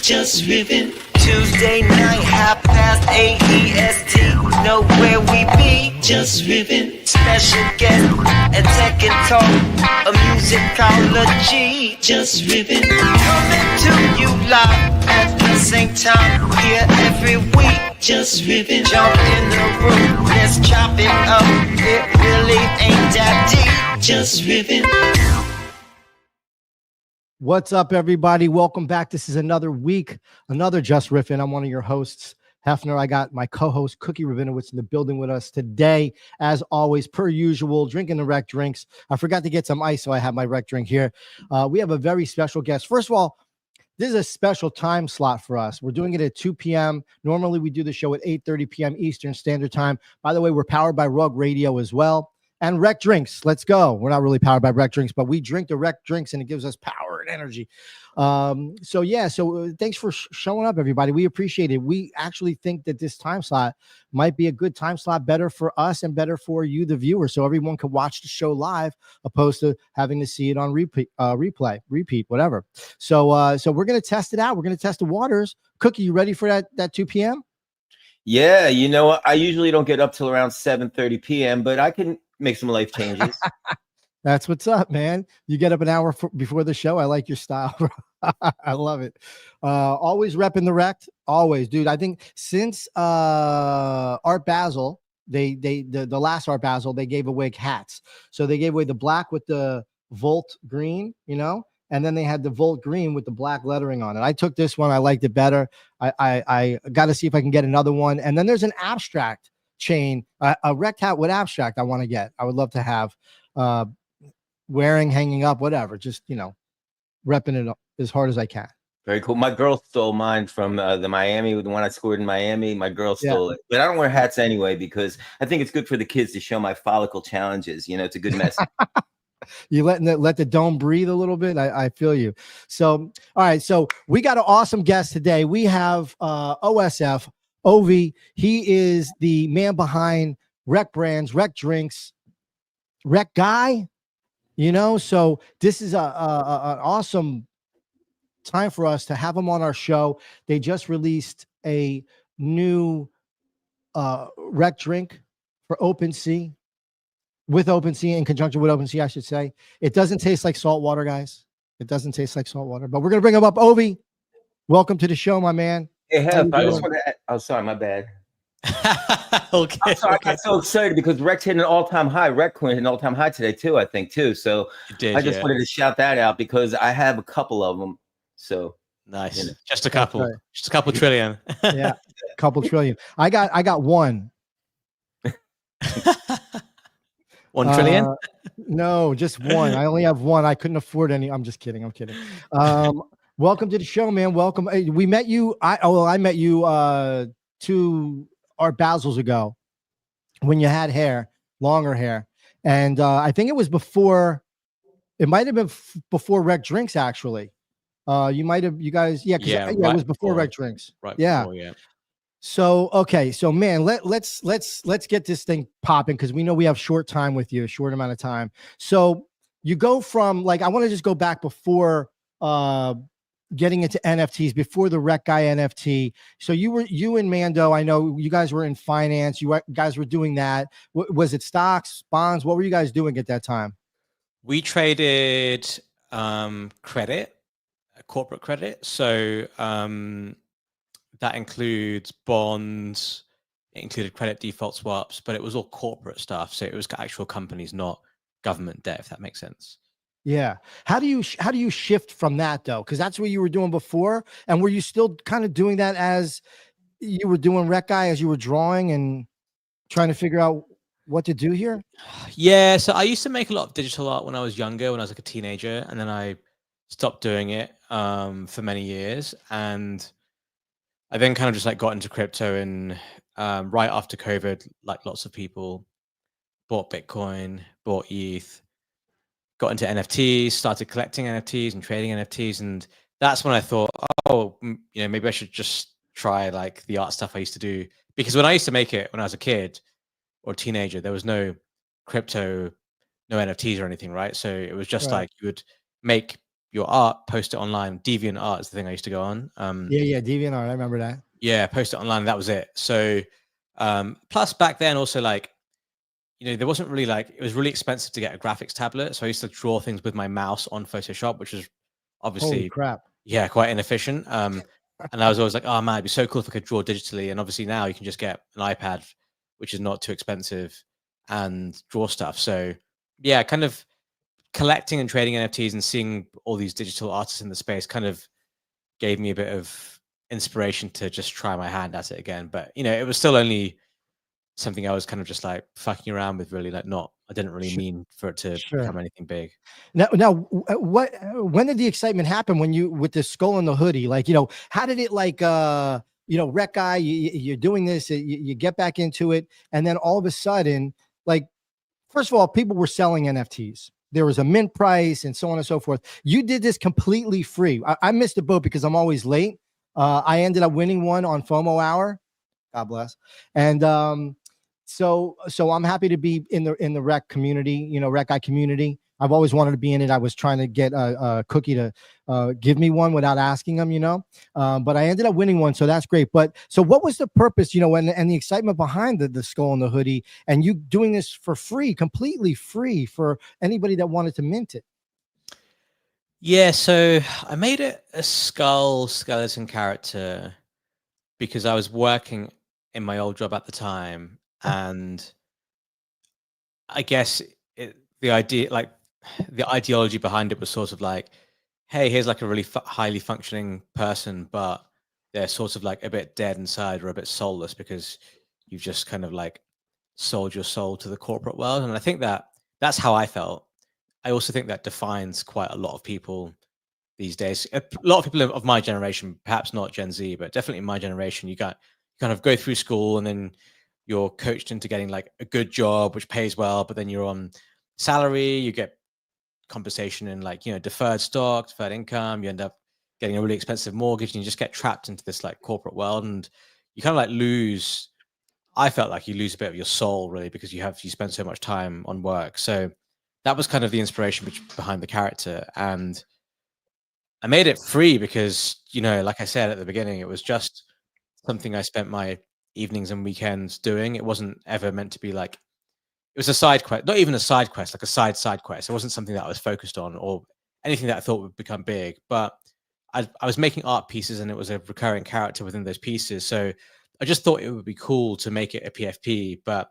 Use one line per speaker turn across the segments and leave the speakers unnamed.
Jus Riffin. Tuesday night, 8:30 EST. Know where we be. Jus Riffin. Special guest, a tech and talk, a musicology. Jus Riffin. Coming to you live at the same time. Here every week. Jus Riffin. Jump in the room, let's chop it up. It really ain't that deep. Jus Riffin.
What's up, everybody? Welcome back. This is another week, another Jus Riffin. I'm one of your hosts, Hefner. I got my co-host, Cookie Rabinowitz, in the building with us today. As always, per usual, drinking the REKT drinks. I forgot to get some ice, so I have my REKT drink here. We have a very special guest. First of all, this is a special time slot for us. We're doing it at 2 p.m. Normally, we do the show at 8:30 p.m. Eastern Standard Time. By the way, we're powered by Rug Radio as well. And REKT Drinks, let's go. We're not really powered by REKT Drinks, but we drink the REKT Drinks, and it gives us power and energy. So thanks for showing up, everybody. We appreciate it. We actually think that this time slot might be a good time slot, better for us and better for you, the viewer, so everyone can watch the show live, opposed to having to see it on repeat, whatever. So we're going to test it out. We're going to test the waters. Cookie, you ready for that 2 p.m.?
Yeah, you know what? I usually don't get up till around 7:30 p.m., but I can make some life changes.
That's what's up, man. You get up an hour before the show. I like your style, bro. I love it. Always repping the REKT. Always, dude. I think since Art Basel, the last Art Basel, they gave away hats. So they gave away the black with the Volt green, you know, and then they had the Volt green with the black lettering on it. I took this one. I liked it better. I got to see if I can get another one. And then there's an abstract chain, a REKT hat with abstract I want to get. I would love to have wearing, hanging up, whatever. Just, you know, repping it up as hard as I can.
Very cool. My girl stole mine from the Miami, the one I scored in Miami. My girl stole it. But I don't wear hats anyway because I think it's good for the kids to show my follicle challenges. You know, it's a good message.
You let the dome breathe a little bit. I feel you. So, all right. So we got an awesome guest today. We have OSF, Ovie. He is the man behind REKT Brands, REKT Drinks, REKT Guy. You know, so this is an awesome time for us to have him on our show. They just released a new REKT drink for OpenSea. With OpenSea, in conjunction with OpenSea, I should say. It doesn't taste like salt water, guys. It doesn't taste like salt water, but we're going to bring him up. Ovie, welcome to the show, my man.
Hey, Hef, I just want to add, oh, sorry, my bad.
Okay.
I got so excited because REKT hit an all-time high. REKT hit an all-time high today, too, I think, too. So I just wanted to shout that out because I have a couple of them. So
nice.
You know.
Just a couple. Right. Just a couple trillion.
Yeah, a couple trillion. I got one.
1 trillion?
No, just one. I only have one. I couldn't afford any. I'm just kidding. I'm kidding. Welcome to the show, man. Welcome. We met you. I met you 2 Art Basels ago when you had hair, longer hair. And I think it was before, it might have been before REKT Drinks, actually. You guys, it was before REKT Drinks.
Right.
Yeah.
Before, yeah.
So, okay. So, man, let's get this thing popping because we know we have short time with you, a short amount of time. So you go from, like, I want to just go back before getting into NFTs, before the REKT Guy NFT. So you and Mando, I know you guys were in finance. You guys were doing that. Was it stocks, bonds? What were you guys doing at that time?
We traded credit, corporate credit. So that includes bonds, it included credit default swaps, but it was all corporate stuff. So it was actual companies, not government debt, if that makes sense.
Yeah. How do you shift from that, though? Because that's what you were doing before. And were you still kind of doing that as you were doing REKT Guy, as you were drawing and trying to figure out what to do here?
Yeah. So I used to make a lot of digital art when I was younger, when I was like a teenager, and then I stopped doing it for many years. And I then kind of just like got into crypto, and right after COVID, like lots of people bought Bitcoin, bought ETH, got into NFTs, started collecting NFTs and trading NFTs. And that's when I thought, oh, maybe I should just try like the art stuff I used to do. Because when I used to make it when I was a kid or a teenager, there was no crypto, no NFTs or anything, right? So it was just like you would make your art, post it online. Deviant Art is the thing I used to go on.
Yeah, DeviantArt. I remember that.
Yeah, post it online. That was it. So plus back then also like, you know, there wasn't really like, it was really expensive to get a graphics tablet. So I used to draw things with my mouse on Photoshop, which was obviously,
Holy crap.
yeah, quite inefficient. And I was always like, oh man, it'd be so cool if I could draw digitally. And obviously now you can just get an iPad, which is not too expensive, and draw stuff. So yeah, kind of collecting and trading NFTs and seeing all these digital artists in the space kind of gave me a bit of inspiration to just try my hand at it again. But you know, it was still only something I was kind of just like fucking around with, really. Like, not, I didn't really mean for it to become anything big.
Now, when did the excitement happen when you, with the skull and the hoodie, like, you know, how did it like, you know, REKT Guy, you're doing this, you get back into it. And then all of a sudden, like, first of all, people were selling NFTs. There was a mint price and so on and so forth. You did this completely free. I missed the boat because I'm always late. I ended up winning one on FOMO Hour. God bless. And so I'm happy to be in the REKT community, you know, REKT Guy community. I've always wanted to be in it. I was trying to get a Cookie to give me one without asking him, you know, but I ended up winning one. So that's great. But so what was the purpose, you know, and the excitement behind the skull and the hoodie, and you doing this for free, completely free for anybody that wanted to mint it?
Yeah, so I made it a skull skeleton character because I was working in my old job at the time, and I guess the idea, like the ideology behind it was sort of like, hey, here's like a really highly functioning person, but they're sort of like a bit dead inside or a bit soulless because you've just kind of like sold your soul to the corporate world. And I think that that's how I felt. I also think that defines quite a lot of people these days. A lot of people of my generation, perhaps not Gen Z, but definitely my generation, you kind of go through school and then you're coached into getting like a good job, which pays well, but then you're on salary, you get compensation in like, you know, deferred stock, deferred income, you end up getting a really expensive mortgage, and you just get trapped into this like corporate world, and you kind of like lose, I felt like you lose a bit of your soul, really, because you spend so much time on work. So that was kind of the inspiration behind the character. And I made it free because, you know, like I said at the beginning, it was just something I spent my evenings and weekends doing. It wasn't ever meant to be like, it was a side quest, not even a side quest, like a side quest. It wasn't something that I was focused on or anything that I thought would become big, but I was making art pieces and it was a recurring character within those pieces. So I just thought it would be cool to make it a PFP, but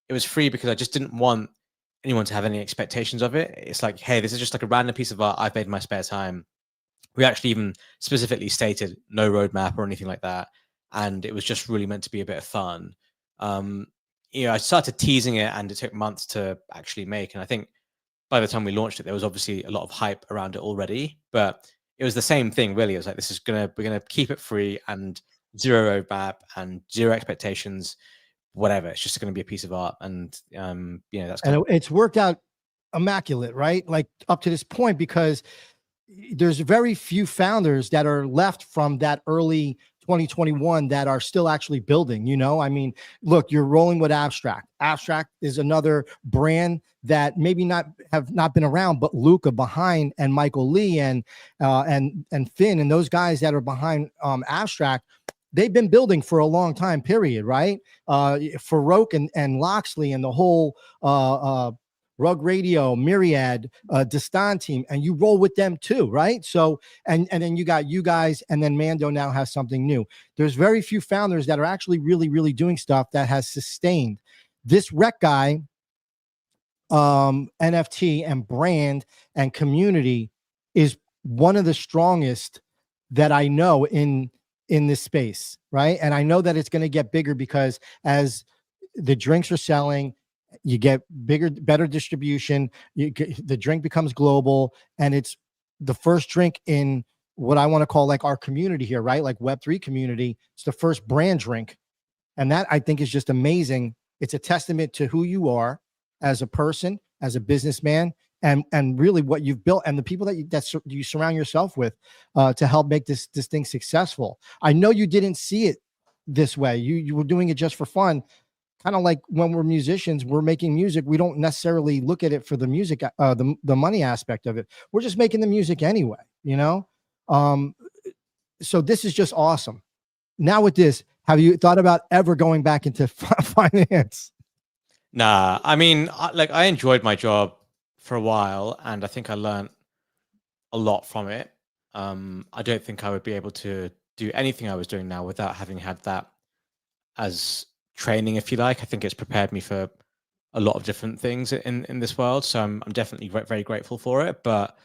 it was free because I just didn't want anyone to have any expectations of it. It's like, hey, this is just like a random piece of art I've made in my spare time. We actually even specifically stated no roadmap or anything like that. And it was just really meant to be a bit of fun. You know, I started teasing it and it took months to actually make. And I think by the time we launched it, there was obviously a lot of hype around it already, but it was the same thing, really. It was like, we're going to keep it free and zero roadmap and zero expectations, whatever. It's just going to be a piece of art. And, you know, that's
and it's worked out immaculate, right? Like up to this point, because there's very few founders that are left from that early 2021 that are still actually building, you know. I mean, look, you're rolling with Abstract. Abstract is another brand that maybe have not been around, but Luca behind, and Michael Lee and Finn and those guys that are behind Abstract, they've been building for a long time period, right? Faruq and Loxley and the whole Rug Radio, Myriad, Destan team, and you roll with them too, right? So, and then you got you guys, and then Mando now has something new. There's very few founders that are actually really, really doing stuff that has sustained. This REKT Guy, NFT and brand and community is one of the strongest that I know in this space, right? And I know that it's going to get bigger because as the drinks are selling, you get bigger, better distribution. The drink becomes global, and it's the first drink in what I want to call like our community here, right? Like Web3 community. It's the first brand drink, and that I think is just amazing. It's a testament to who you are as a person, as a businessman, and really what you've built and the people that you surround yourself with to help make this thing successful. I know you didn't see it this way. You were doing it just for fun. kind of like when we're musicians, we're making music. We don't necessarily look at it for the music, the money aspect of it. We're just making the music anyway, you know? So this is just awesome. Now with this, have you thought about ever going back into finance?
Nah, I mean, I enjoyed my job for a while, and I think I learned a lot from it. I don't think I would be able to do anything I was doing now without having had that as training, if you like. I think it's prepared me for a lot of different things in this world. So I'm definitely very grateful for it. But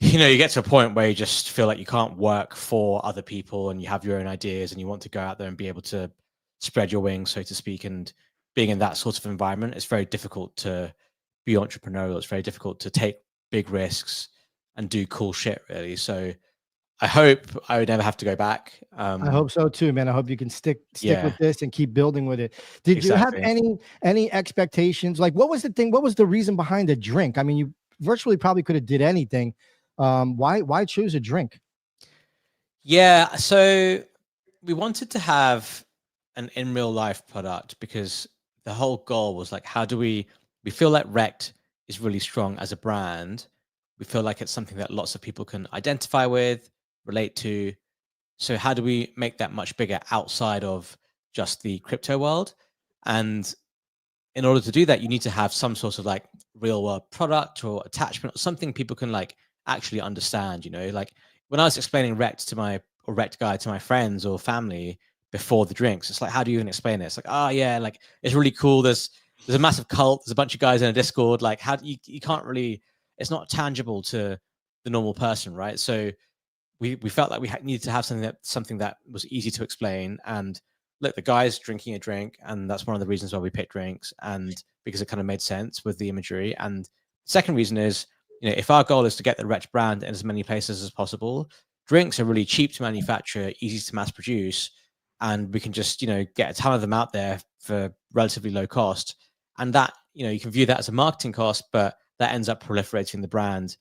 you know, you get to a point where you just feel like you can't work for other people, and you have your own ideas, and you want to go out there and be able to spread your wings, so to speak. And being in that sort of environment, it's very difficult to be entrepreneurial. It's very difficult to take big risks and do cool shit, really. So I hope I would never have to go back.
I hope so too, man. I hope you can stick
Yeah.
with this and keep building with it. Did
Exactly.
you have any expectations? Like, what was the thing? What was the reason behind the drink? I mean, you virtually probably could have did anything. Why choose a drink?
Yeah, so we wanted to have an in real life product because the whole goal was like, how do we feel like REKT is really strong as a brand. We feel like it's something that lots of people can identify with, relate to. So how do we make that much bigger outside of just the crypto world? And in order to do that, you need to have some sort of like real world product or attachment or something people can like actually understand, you know. Like when I was explaining REKT Guy to my friends or family before the drinks, it's like, how do you even explain it? It's like, oh yeah, like it's really cool. There's a massive cult, there's a bunch of guys in a Discord. Like, how do you can't really, it's not tangible to the normal person, right? So we felt like we needed to have something that was easy to explain. And look, the guy's drinking a drink, and that's one of the reasons why we picked drinks, and because it kind of made sense with the imagery. And the second reason is, you know, if our goal is to get the REKT brand in as many places as possible, drinks are really cheap to manufacture, easy to mass produce, and we can just, you know, get a ton of them out there for relatively low cost. And that, you know, you can view that as a marketing cost, but that ends up proliferating the brand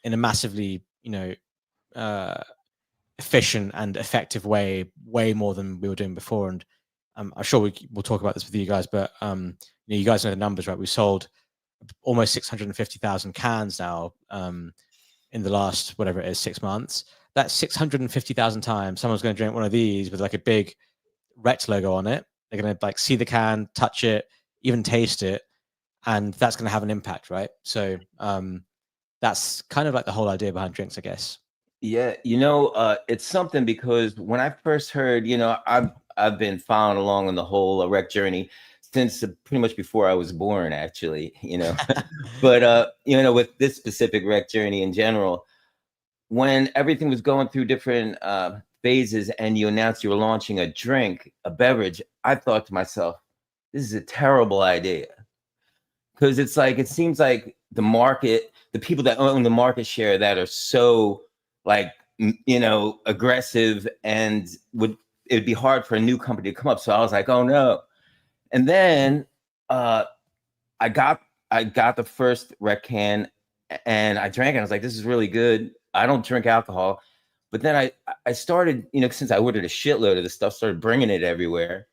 in a massively, you know, efficient and effective way more than we were doing before. And I'm sure we'll talk about this with you guys, but you know, you guys know the numbers, right? We sold almost 650,000 cans now in the last, whatever it is, 6 months. That's 650,000 times someone's going to drink one of these with like a big REKT logo on it. They're going to like see the can, touch it, even taste it, and that's going to have an impact, right? So that's kind of like the whole idea behind drinks, I guess.
Yeah, you know, it's something because when I first heard, you know, I've been following along on the whole REKT journey since pretty much before I was born, actually, you know. But you know, with this specific REKT journey in general, when everything was going through different phases, and you announced you were launching a drink, a beverage, I thought to myself, this is a terrible idea. Because it's like, it seems like the market, the people that own the market share that are so like, you know, aggressive, and it'd be hard for a new company to come up. So I was like, oh no. And then I got the first REKT can, and I drank it. I was like, this is really good. I don't drink alcohol. But then I started, you know, since I ordered a shitload of the stuff, started bringing it everywhere.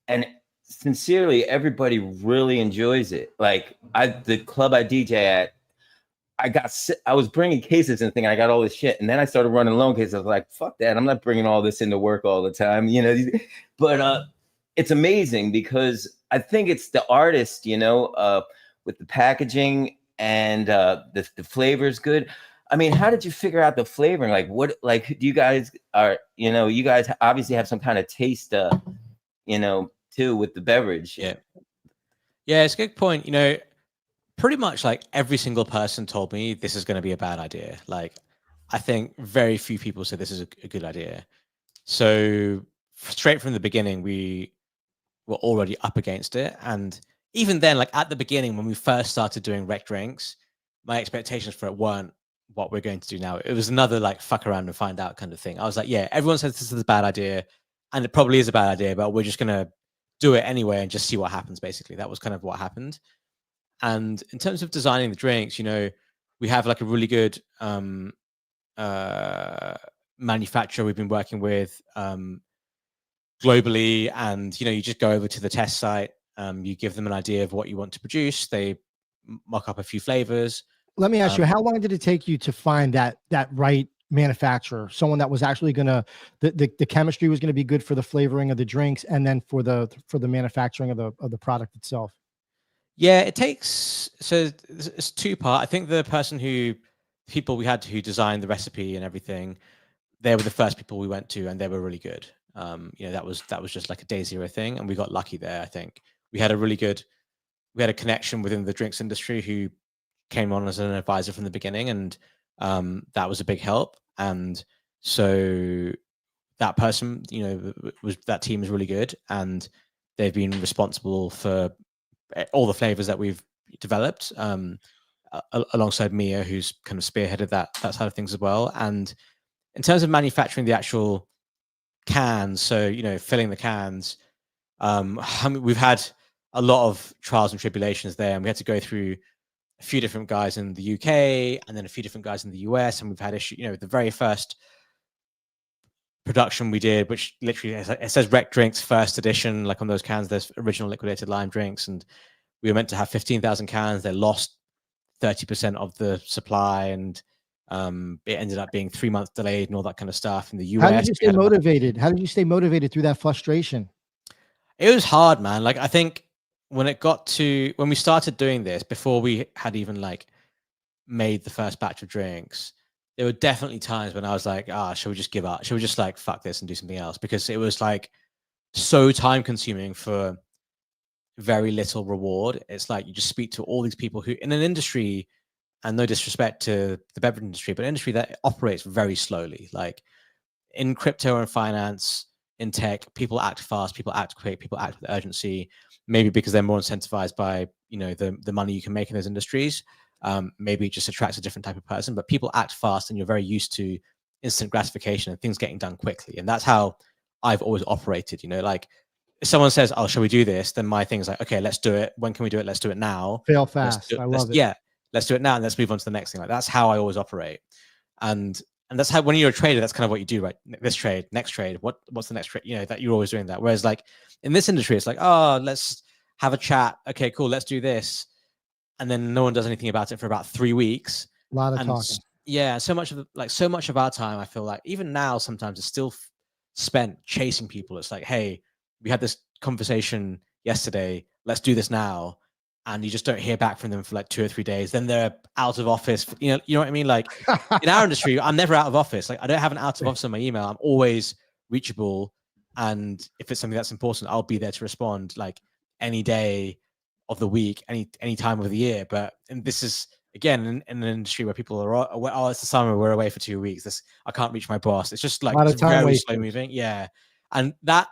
And sincerely, everybody really enjoys it. Like the club I DJ at, I was bringing cases and thinking I got all this shit, and then I started running loan cases. I was like, fuck that, I'm not bringing all this into work all the time, you know. But it's amazing because I think it's the artist, you know, with the packaging and the flavor's good. I mean, how did you figure out the flavoring? Like, what, like, do you guys are, you know, you guys obviously have some kind of taste, you know, too, with the beverage.
Yeah. Yeah, it's a good point. You know, pretty much like every single person told me this is going to be a bad idea. Like, I think very few people said this is a good idea. So straight from the beginning, we were already up against it. And even then, like at the beginning, when we first started doing REKT Drinks, my expectations for it weren't what we're going to do now. It was another like fuck around and find out kind of thing. I was like, yeah, everyone says this is a bad idea, and it probably is a bad idea, but we're just going to do it anyway and just see what happens. Basically, that was kind of what happened. And in terms of designing the drinks, you know, we have like a really good manufacturer we've been working with. globally, and you just go over to the test site. You give them an idea of what you want to produce. They mock up a few flavors.
Let me ask you, how long did it take you to find that right manufacturer, someone that was actually gonna the chemistry was gonna be good for the flavoring of the drinks, and then for the manufacturing of the product itself?
Yeah, it takes, so it's two-part. I think the people we had who designed the recipe and everything, they were the first people we went to, and they were really good. That was just like a day zero thing, and we got lucky there. I think we had a connection within the drinks industry who came on as an advisor from the beginning, and that was a big help. And so that person, that team is really good, and they've been responsible for all the flavors that we've developed, alongside Mia, who's kind of spearheaded that side of things as well. And in terms of manufacturing the actual cans, so filling the cans, we've had a lot of trials and tribulations there, and we had to go through a few different guys in the UK and then a few different guys in the US, and we've had issue. The very first production we did, which literally it says REKT Drinks first edition, like on those cans, there's original liquidated lime drinks, and we were meant to have 15,000 cans. They lost 30% of the supply, and it ended up being 3 months delayed and all that kind of stuff. In the US,
how did you stay motivated? How did you stay motivated through that frustration?
It was hard, man. Like, I think when we started doing this, before we had even made the first batch of drinks, there were definitely times when I was like, shall we just give up? Shall we just fuck this and do something else? Because it was so time consuming for very little reward. It's you just speak to all these people who in an industry, and no disrespect to the beverage industry, but an industry that operates very slowly. Like in crypto and finance, in tech, people act fast, people act quick, people act with urgency, maybe because they're more incentivized by, the money you can make in those industries. Maybe it just attracts a different type of person, but people act fast, and you're very used to instant gratification and things getting done quickly. And that's how I've always operated. If someone says, "Oh, shall we do this?" then my thing is okay, let's do it. When can we do it? Let's do it now.
Fail fast. I love it.
Yeah, let's do it now, and let's move on to the next thing. That's how I always operate. And that's how, when you're a trader, that's kind of what you do, right? This trade, next trade, what's the next trade? That you're always doing that. Whereas in this industry, it's let's have a chat. Okay, cool, let's do this. And then no one does anything about it for about 3 weeks.
A lot of talking.
Yeah, so much of our time, I feel even now, sometimes it's still spent chasing people. It's hey, we had this conversation yesterday, let's do this now. And you just don't hear back from them for 2 or 3 days. Then they're out of office. You know what I mean? In our industry, I'm never out of office. I don't have an out of office on my email. I'm always reachable. And if it's something that's important, I'll be there to respond any day of the week, any time of the year. But and this is again in an industry where people are, oh, it's the summer, we're away for 2 weeks. I can't reach my boss. It's just it's very slow moving. Yeah. And that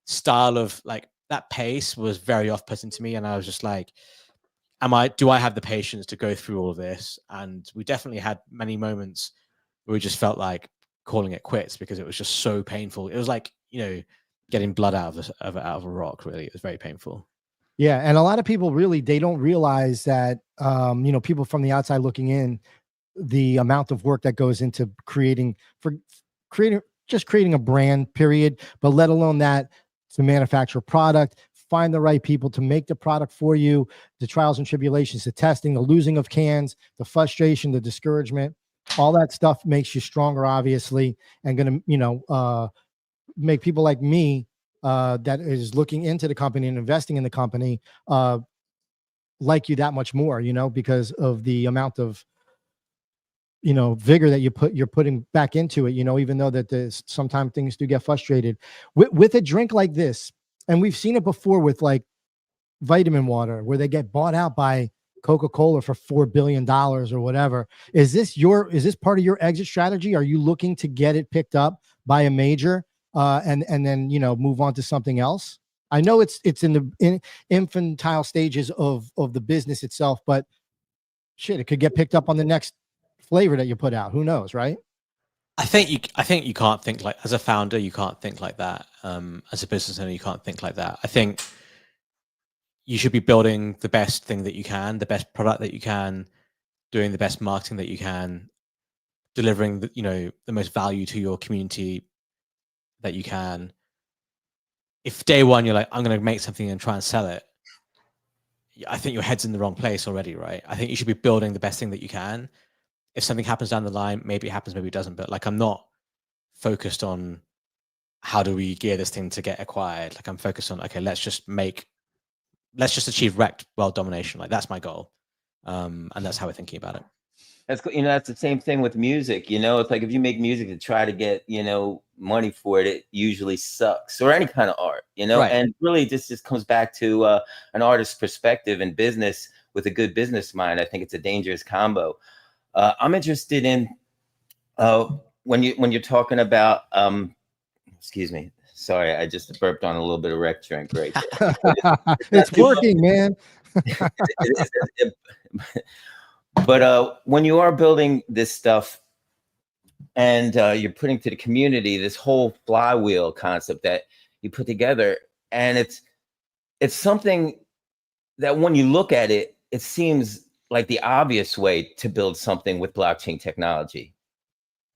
style of that pace was very off-putting to me. And I was just do I have the patience to go through all of this? And we definitely had many moments where we just felt like calling it quits because it was just so painful. It was getting blood out of a rock. Really, it was very painful.
Yeah, and a lot of people they don't realize that people from the outside looking in, the amount of work that goes into creating a brand, period, but let alone that to manufacture a product, find the right people to make the product for you, the trials and tribulations, the testing, the losing of cans, the frustration, the discouragement, all that stuff makes you stronger, obviously, and going to, make people like me that is looking into the company and investing in the company like you that much more, because of the amount of, vigor that you're putting back into it, even though that sometimes things do get frustrated with a drink like this. And we've seen it before with vitamin water, where they get bought out by Coca-Cola for $4 billion or whatever. Is this part of your exit strategy? Are you looking to get it picked up by a major and then, move on to something else? I know it's in the infantile stages of the business itself, but shit, it could get picked up on the next flavor that you put out. Who knows, right?
I think you can't think as a founder, you can't think like that. As a business owner, you can't think like that. I think you should be building the best thing that you can, the best product that you can, doing the best marketing that you can, delivering the most value to your community that you can. if day one you're like, I'm going to make something and try and sell it, I think your head's in the wrong place already, right? I think you should be building the best thing that you can. If something happens down the line, maybe it happens, maybe it doesn't. But like, I'm not focused on how do we gear this thing to get acquired. Like, I'm focused on, okay, let's just achieve REKT world domination. Like, that's my goal. And that's how we're thinking about it.
That's that's the same thing with music. It's like if you make music to try to get money for it, it usually sucks, or any kind of art.
Right.
And really just comes back to an artist's perspective and business with a good business mind. I think it's a dangerous combo. I'm interested in when you're talking about excuse me, sorry, I just burped on a little bit of REKT drink right there.
It's working, man.
But when you are building this stuff and you're putting to the community this whole flywheel concept that you put together, and it's something that when you look at it, it seems like the obvious way to build something with blockchain technology.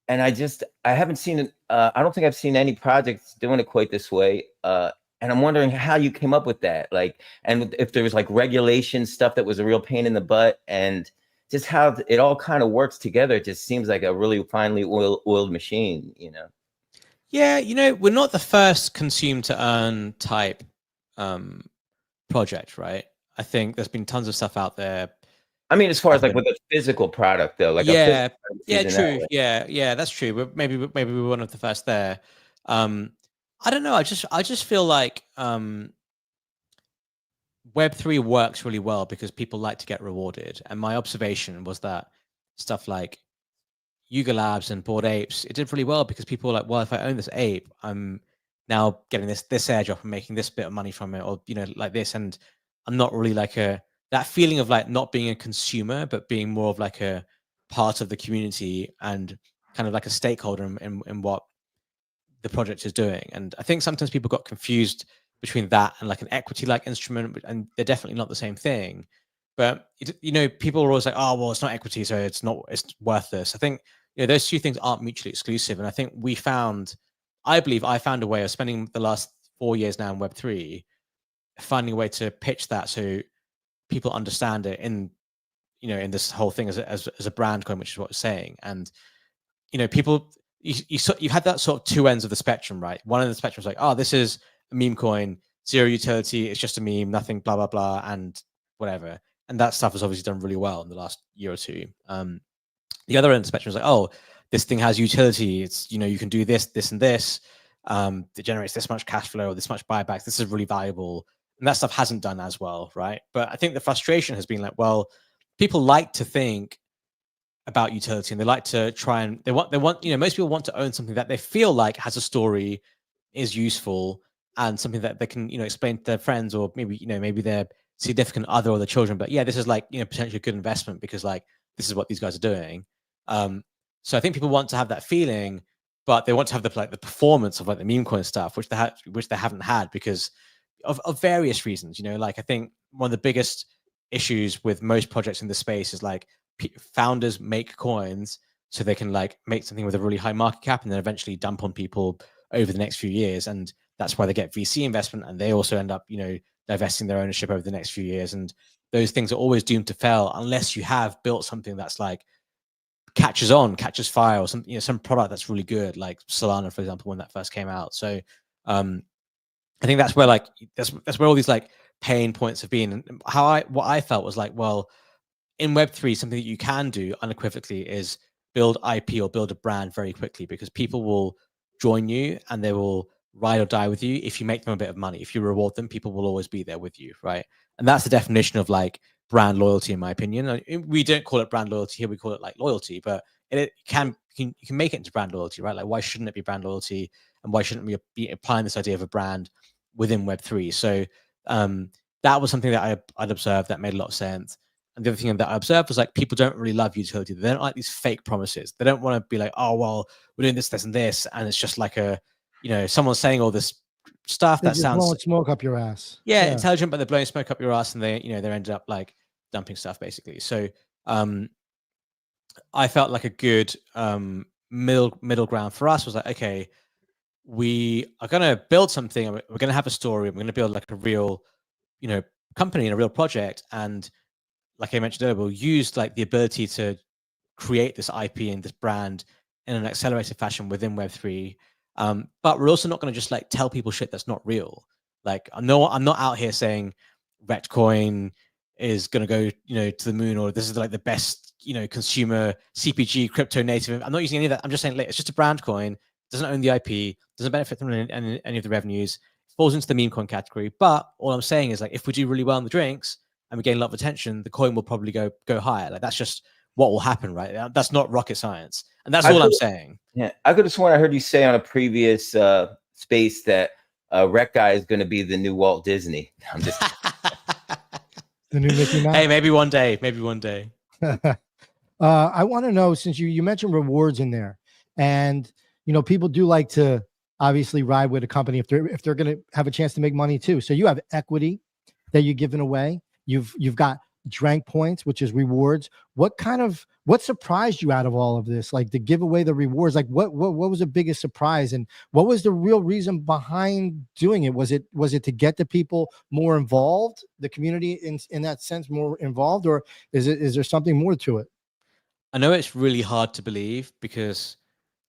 And I haven't seen I don't think I've seen any projects doing it quite this way. And I'm wondering how you came up with that, like, and if there was like regulation stuff that was a real pain in the butt, and just how it all kind of works together. It just seems like a really finely oiled machine,
Yeah, we're not the first consume to earn type project, right? I think there's been tons of stuff out there.
I mean, as far as like with a physical product, though, like
yeah, true, yeah, that's true. But maybe we're one of the first there. I don't know. I just feel like Web3 works really well because people like to get rewarded. And my observation was that stuff like Yuga Labs and Bored Apes, it did really well because people were like, well, if I own this ape, I'm now getting this airdrop and making this bit of money from it, or like this. And I'm not really like that feeling of like not being a consumer, but being more of like a part of the community and kind of like a stakeholder in what the project is doing. And I think sometimes people got confused between that and like an equity-like instrument, and they're definitely not the same thing. But people are always like, oh, well, it's not equity, so it's worthless. I think those two things aren't mutually exclusive. And I think I believe I found a way of spending the last 4 years now in Web3, finding a way to pitch that so people understand it in this whole thing as a brand coin, which is what we're saying. And people, you had that sort of two ends of the spectrum, right? One end of the spectrum is like, oh, this is a meme coin, zero utility, it's just a meme, nothing, blah blah blah, and whatever. And that stuff has obviously done really well in the last year or two. The other end of the spectrum is like, oh, this thing has utility. It's you can do this, this, and this. It generates this much cash flow or this much buybacks. This is really valuable, and that stuff hasn't done as well, right? But I think the frustration has been like, well, people like to think about utility, and they like to try and they want most people want to own something that they feel like has a story, is useful, and something that they can explain to their friends, or maybe their significant other or their children. But yeah, this is like potentially a good investment because like this is what these guys are doing. So I think people want to have that feeling, but they want to have the performance of like the meme coin stuff, which they haven't had because of various reasons. Like I think one of the biggest issues with most projects in the space is like founders make coins so they can like make something with a really high market cap and then eventually dump on people over the next few years. And that's why they get VC investment, and they also end up, divesting their ownership over the next few years. And those things are always doomed to fail unless you have built something that's like catches fire, or some product that's really good, like Solana, for example, when that first came out. So I think that's where that's where all these like pain points have been. And what I felt was like, well, in Web3, something that you can do unequivocally is build IP or build a brand very quickly, because people will join you and they will ride or die with you if you make them a bit of money. If you reward them, people will always be there with you, right? And that's the definition of like brand loyalty, in my opinion. We don't call it brand loyalty here, we call it like loyalty, but you can make it into brand loyalty, right? Like, why shouldn't it be brand loyalty, and why shouldn't we be applying this idea of a brand within Web3? So that was something that I'd observed that made a lot of sense. And the other thing that I observed was like people don't really love utility. They don't like these fake promises. They don't want to be like, oh, well, we're doing this, this, and this, and it's just like someone's saying all this stuff that sounds
blowing smoke up your ass.
Yeah, intelligent, but they're blowing smoke up your ass, and they're ended up like dumping stuff basically. So I felt like a good middle ground for us was like, okay, we are going to build something. We're going to have a story. We're going to build like a real, company and a real project. And like I mentioned earlier, we'll use like the ability to create this IP and this brand in an accelerated fashion within Web3. But we're also not going to just like tell people shit that's not real. Like, I'm not out here saying REKT coin is going to go, to the moon, or this is like the best, consumer CPG crypto native. I'm not using any of that. I'm just saying, like, it's just a brand coin, doesn't own the IP, doesn't benefit from any of the revenues, falls into the meme coin category. But all I'm saying is, like, if we do really well in the drinks and we gain a lot of attention, the coin will probably go higher. Like, that's just what will happen, right? That's not rocket science. And that's all I'm saying.
Yeah. I could have sworn I heard you say on a previous space that REKT Guy is going to be the new Walt Disney. I'm just
The new Mickey Mouse.
Hey, maybe one day. Maybe one day.
I want to know, since you mentioned rewards in there, and people do like to obviously ride with a company if they're going to have a chance to make money too. So you have equity that you're giving away. You've got drank points, which is rewards. What surprised you out of all of this? Like, to give away the rewards, like what was the biggest surprise, and what was the real reason behind doing it? Was it to get the people more involved, the community in that sense more involved, or is there something more to it?
I know it's really hard to believe because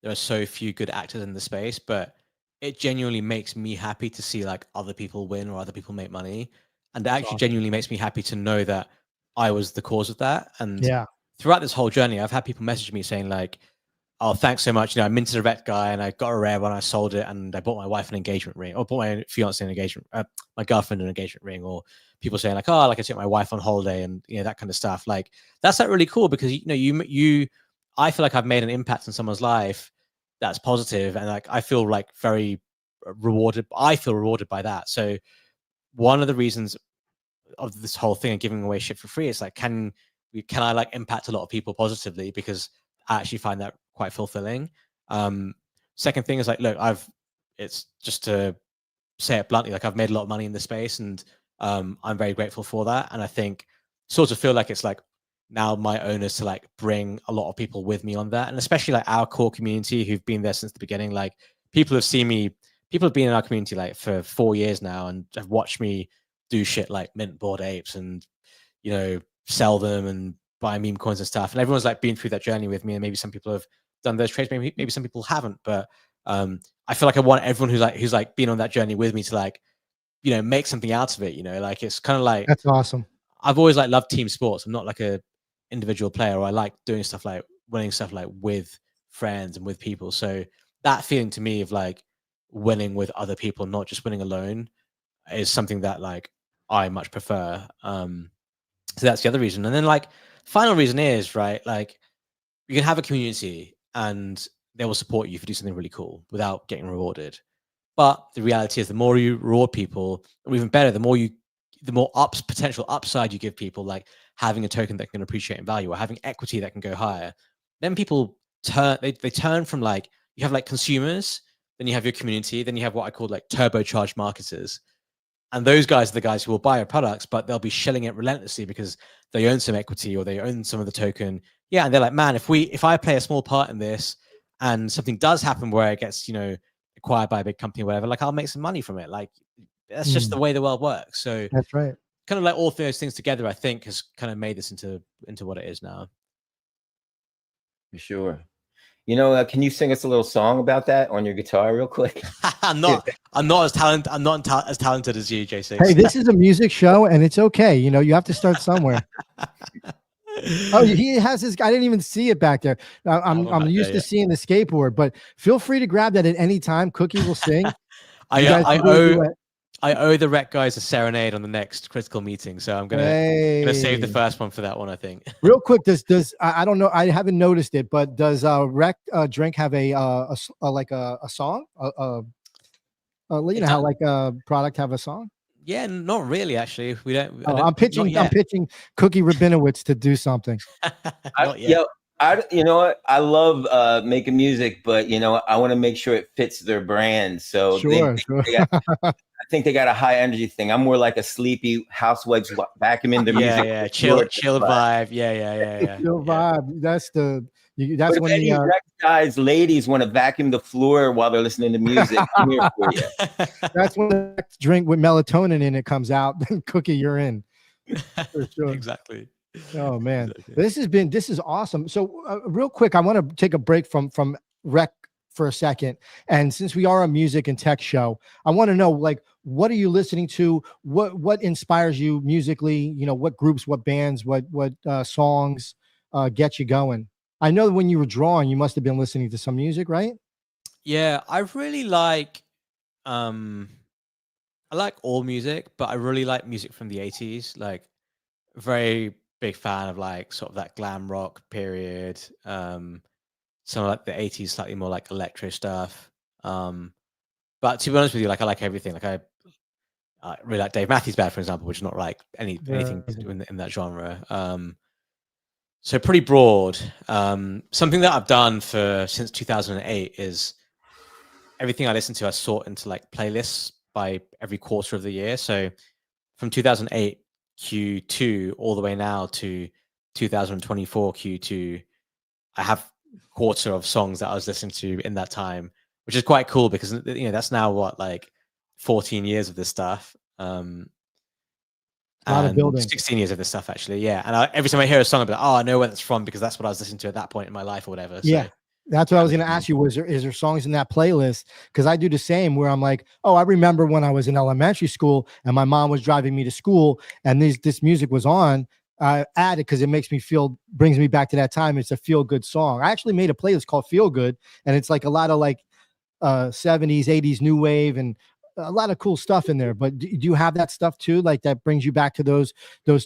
there are so few good actors in the space, but it genuinely makes me happy to see like other people win or other people make money. And it actually genuinely makes me happy to know that I was the cause of that. And throughout this whole journey, I've had people message me saying like, oh, thanks so much. I minted a REKT Guy and I got a rare one. I sold it and I bought my wife an engagement ring, or bought my fiance an engagement, my girlfriend an engagement ring, or people saying like, oh, like I took my wife on holiday, and that kind of stuff. Like, that's like really cool because I feel like I've made an impact in someone's life that's positive, and like I feel like very rewarded. I feel rewarded by that. So one of the reasons of this whole thing of giving away shit for free is like, can I like impact a lot of people positively, because I actually find that quite fulfilling. Second thing is like, look, it's just to say it bluntly, like I've made a lot of money in this space, and I'm very grateful for that. And I think sort of feel like it's like now my owners to like bring a lot of people with me on that, and especially like our core community who've been there since the beginning. Like, people have been in our community like for 4 years now and have watched me do shit like mint Bored Apes and sell them and buy meme coins and stuff, and everyone's like been through that journey with me. And maybe some people have done those trades, maybe some people haven't, but I feel like I want everyone who's like been on that journey with me to like make something out of it. Like, it's kind of like,
that's awesome.
I've always like loved team sports. I'm not like a individual player, or I like doing stuff like winning stuff like with friends and with people. So that feeling to me of like winning with other people, not just winning alone, is something that like I much prefer. So that's the other reason. And then like final reason is, right, like you can have a community and they will support you if you do something really cool without getting rewarded. But the reality is, the more you reward people, or even better, the more potential upside you give people, like having a token that can appreciate in value or having equity that can go higher, then people they turn from like, you have like consumers, then you have your community, then you have what I call like turbocharged marketers. And those guys are the guys who will buy your products, but they'll be shelling it relentlessly because they own some equity or they own some of the token. Yeah. And they're like, man, if I play a small part in this and something does happen where it gets, acquired by a big company or whatever, like I'll make some money from it. Like, that's just the way the world works. So
that's right.
Kind of like all those things together, I think, has kind of made this into what it is now.
For sure. Can you sing us a little song about that on your guitar real quick?
I'm not as talented as you, J6.
Hey, this is a music show and it's okay. You have to start somewhere. Oh, he has his, I didn't even see it back there. I'm used to seeing the skateboard, but feel free to grab that at any time. Cookie will sing.
I owe the REKT guys a serenade on the next critical meeting, so I'm gonna save the first one for that one, I think. Real quick,
does I don't know, I haven't noticed it, but does REKT Drink have a song? How like a product have a song?
Yeah, not really. Actually, we don't.
I'm pitching Cookie Rabinowitz to do something.
You know what? I love making music, but I want to make sure it fits their brand. So
sure.
I think they got a high energy thing. I'm more like a sleepy housewives vacuuming their music.
Chill vibe. Yeah.
Chill vibe. That's the That's
But
when
if any
the
REKT guys, ladies want to vacuum the floor while they're listening to music, I'm here for you.
that's when the next drink with melatonin in it comes out. Then Cookie, you're in for sure.
Exactly.
Oh man,
Exactly.
this is awesome. So real quick, I want to take a break from rec for a second. And since we are a music and tech show, I want to know, like, what are you listening to? What inspires you musically? You know, what groups, what bands, what songs get you going? I know that when you were drawing, you must have been listening to some music, right?
Yeah, I really like I like all music, but I really like music from the 80s. Like, very big fan of like sort of that glam rock period. Some of like the 80s, slightly more like electro stuff. But to be honest with you, like I like everything. Like I really like Dave Matthews Band, for example, which is not like anything in that genre. So pretty broad. Something that I've done since 2008 is everything I listen to, I sort into like playlists by every quarter of the year. So from 2008 Q2 all the way now to 2024 Q2, I have quarter of songs that I was listening to in that time, which is quite cool because that's now what, like 14 years of this stuff.
A lot of
And
building.
16 years of this stuff, actually. Yeah. And every time I hear a song, I'm like, oh, I know where that's from because that's what I was listening to at that point in my life or whatever.
Yeah.
So
That's what I was going to ask you. Is there songs in that playlist? Because I do the same where I'm like, oh, I remember when I was in elementary school and my mom was driving me to school and this music was on. I add it because it brings me back to that time. It's a feel good song. I actually made a playlist called Feel Good, and it's like a lot of like 70s, 80s new wave and a lot of cool stuff in there. But do you have that stuff too? Like that brings you back to those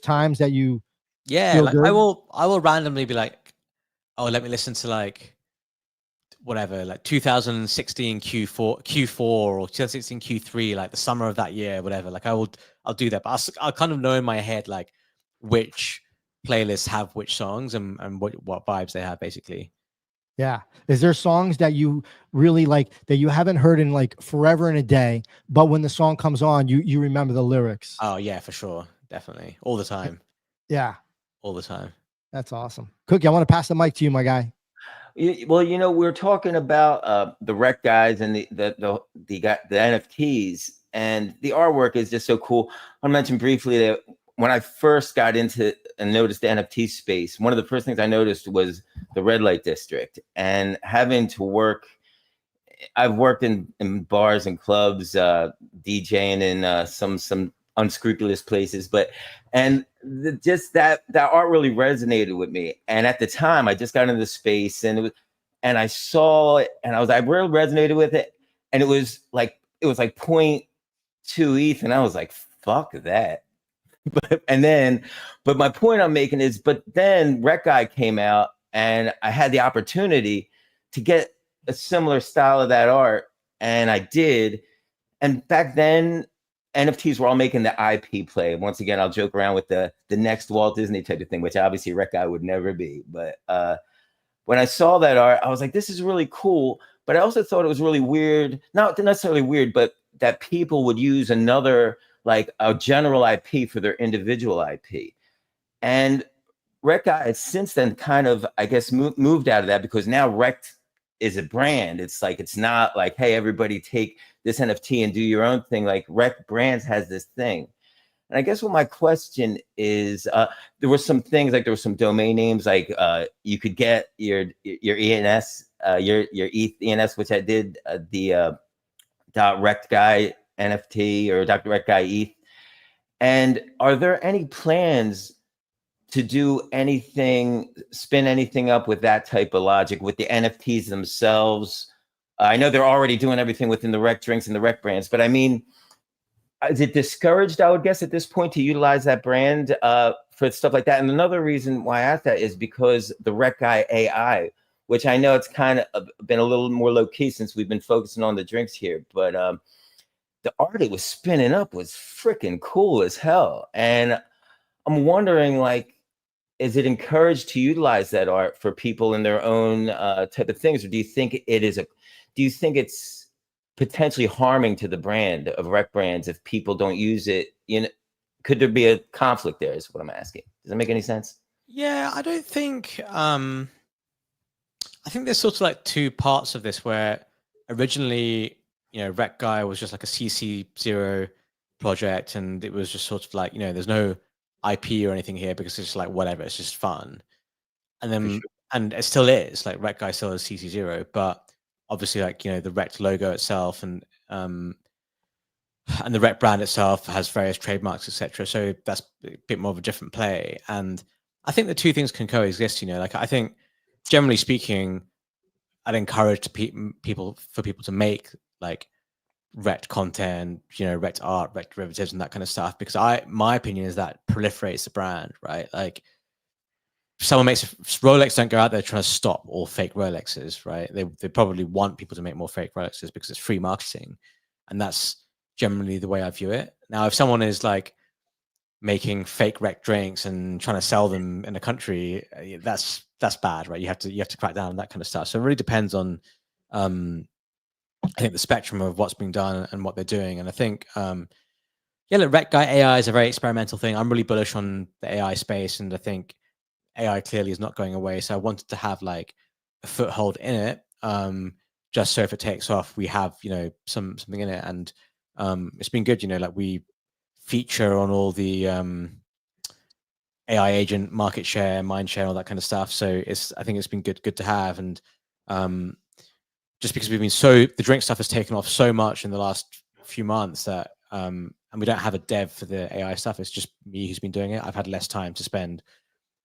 times that you
yeah,
feel
like
good?
I will randomly be like, oh, let me listen to like whatever, like 2016 Q4 or 2016 Q3, like the summer of that year, whatever. Like I'll do that, but I'll kind of know in my head like which playlists have which songs and what vibes they have, basically.
Yeah. Is there songs that you really like that you haven't heard in like forever and a day, but when the song comes on, you remember the lyrics?
Oh yeah, for sure, definitely, all the time,
Yeah,
all the time.
that's awesome. Cookie, I want to pass the mic to you, my guy.
Well, we're talking about the REKT guys and the NFTs, and the artwork is just so cool. I mentioned briefly that when I first got into and noticed the NFT space, one of the first things I noticed was the red light district, and having to work. I've worked in bars and clubs, DJing in some unscrupulous places, just that art really resonated with me. And at the time, I just got into the space, and I saw it, and I really resonated with it, and it was like 0.2 ETH, and I was like, fuck that. But my point I'm making is, but then REKT Guy came out, and I had the opportunity to get a similar style of that art, and I did. And back then, NFTs were all making the IP play. Once again, I'll joke around with the next Walt Disney type of thing, which obviously REKT Guy would never be. But when I saw that art, I was like, this is really cool. But I also thought it was really weird, not necessarily weird, but that people would use another, like a general IP for their individual IP. And REKT Guy has since then kind of, I guess, moved out of that, because now REKT is a brand. It's like, it's not like, hey, everybody take this NFT and do your own thing. Like REKT Brands has this thing. And I guess what my question is, there were some things, like there were some domain names, like you could get your ENS, your ETH ENS, which I did, the .REKT Guy NFT or .REKT Guy ETH. And are there any plans to do anything, spin anything up with that type of logic with the NFTs themselves? I know they're already doing everything within the REKT Drinks and the REKT Brands, but I mean, is it discouraged, I would guess, at this point to utilize that brand for stuff like that? And another reason why I asked that is because the REKT Guy AI, which I know it's kind of been a little more low key since we've been focusing on the drinks here, but the art it was spinning up was freaking cool as hell. And I'm wondering, like, is it encouraged to utilize that art for people in their own type of things, or do you think it's potentially harming to the brand of REKT Brands if people don't use it? Could there be a conflict there, is what I'm asking. Does that make any sense?
Yeah, I don't think I think there's sort of like two parts of this where originally, REKT Guy was just like a CC0 project, and it was just sort of like, there's no IP or anything here because it's just like whatever, it's just fun. And then, and it still is like REKT Guy still is CC0, but obviously like, the REKT logo itself and the REKT brand itself has various trademarks, etc. So that's a bit more of a different play. And I think the two things can coexist. Like I think, generally speaking, I'd encourage people to make like REKT content, REKT art, REKT derivatives, and that kind of stuff. Because my opinion is that proliferates the brand, right? Like someone makes Rolex don't go out there trying to stop all fake Rolexes, right? They probably want people to make more fake Rolexes because it's free marketing, and that's generally the way I view it. Now, if someone is like making fake REKT drinks and trying to sell them in a country, that's bad, right? You have to crack down on that kind of stuff. So it really depends on, I think, the spectrum of what's being done and what they're doing. And I think, look, REKT Guy AI is a very experimental thing. I'm really bullish on the AI space, and I think AI clearly is not going away. So I wanted to have like a foothold in it, just so if it takes off, we have something in it. And it's been good, like we feature on all the AI agent market share, mind share, all that kind of stuff. So I think it's been good to have. And just because the drink stuff has taken off so much in the last few months that and we don't have a dev for the AI stuff. It's just me who's been doing it. I've had less time to spend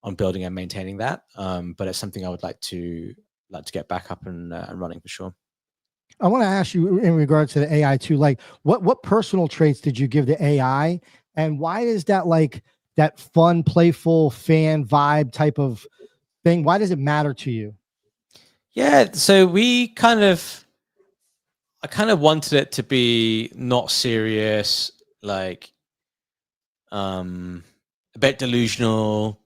on building and maintaining that. But it's something I would like to get back up and running for sure.
I want to ask you in regards to the AI too, like what personal traits did you give the AI, and why is that like that fun, playful fan vibe type of thing? Why does it matter to you?
Yeah, so I kind of wanted it to be not serious, like a bit delusional.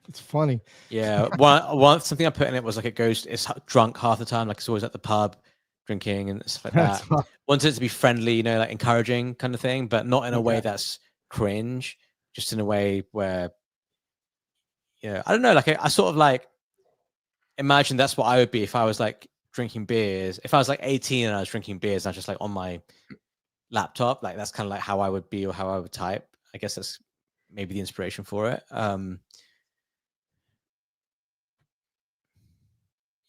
It's funny.
Yeah, one something I put in it was like it's drunk half the time, like it's always at the pub drinking and stuff like that. Wanted it to be friendly, like encouraging kind of thing, but not in a way that's cringe, just in a way where, I don't know, like I sort of like imagine that's what I would be if I was like drinking beers. If I was like 18 and I was drinking beers and I was just like on my laptop, like that's kind of like how I would be or how I would type. I guess that's maybe the inspiration for it.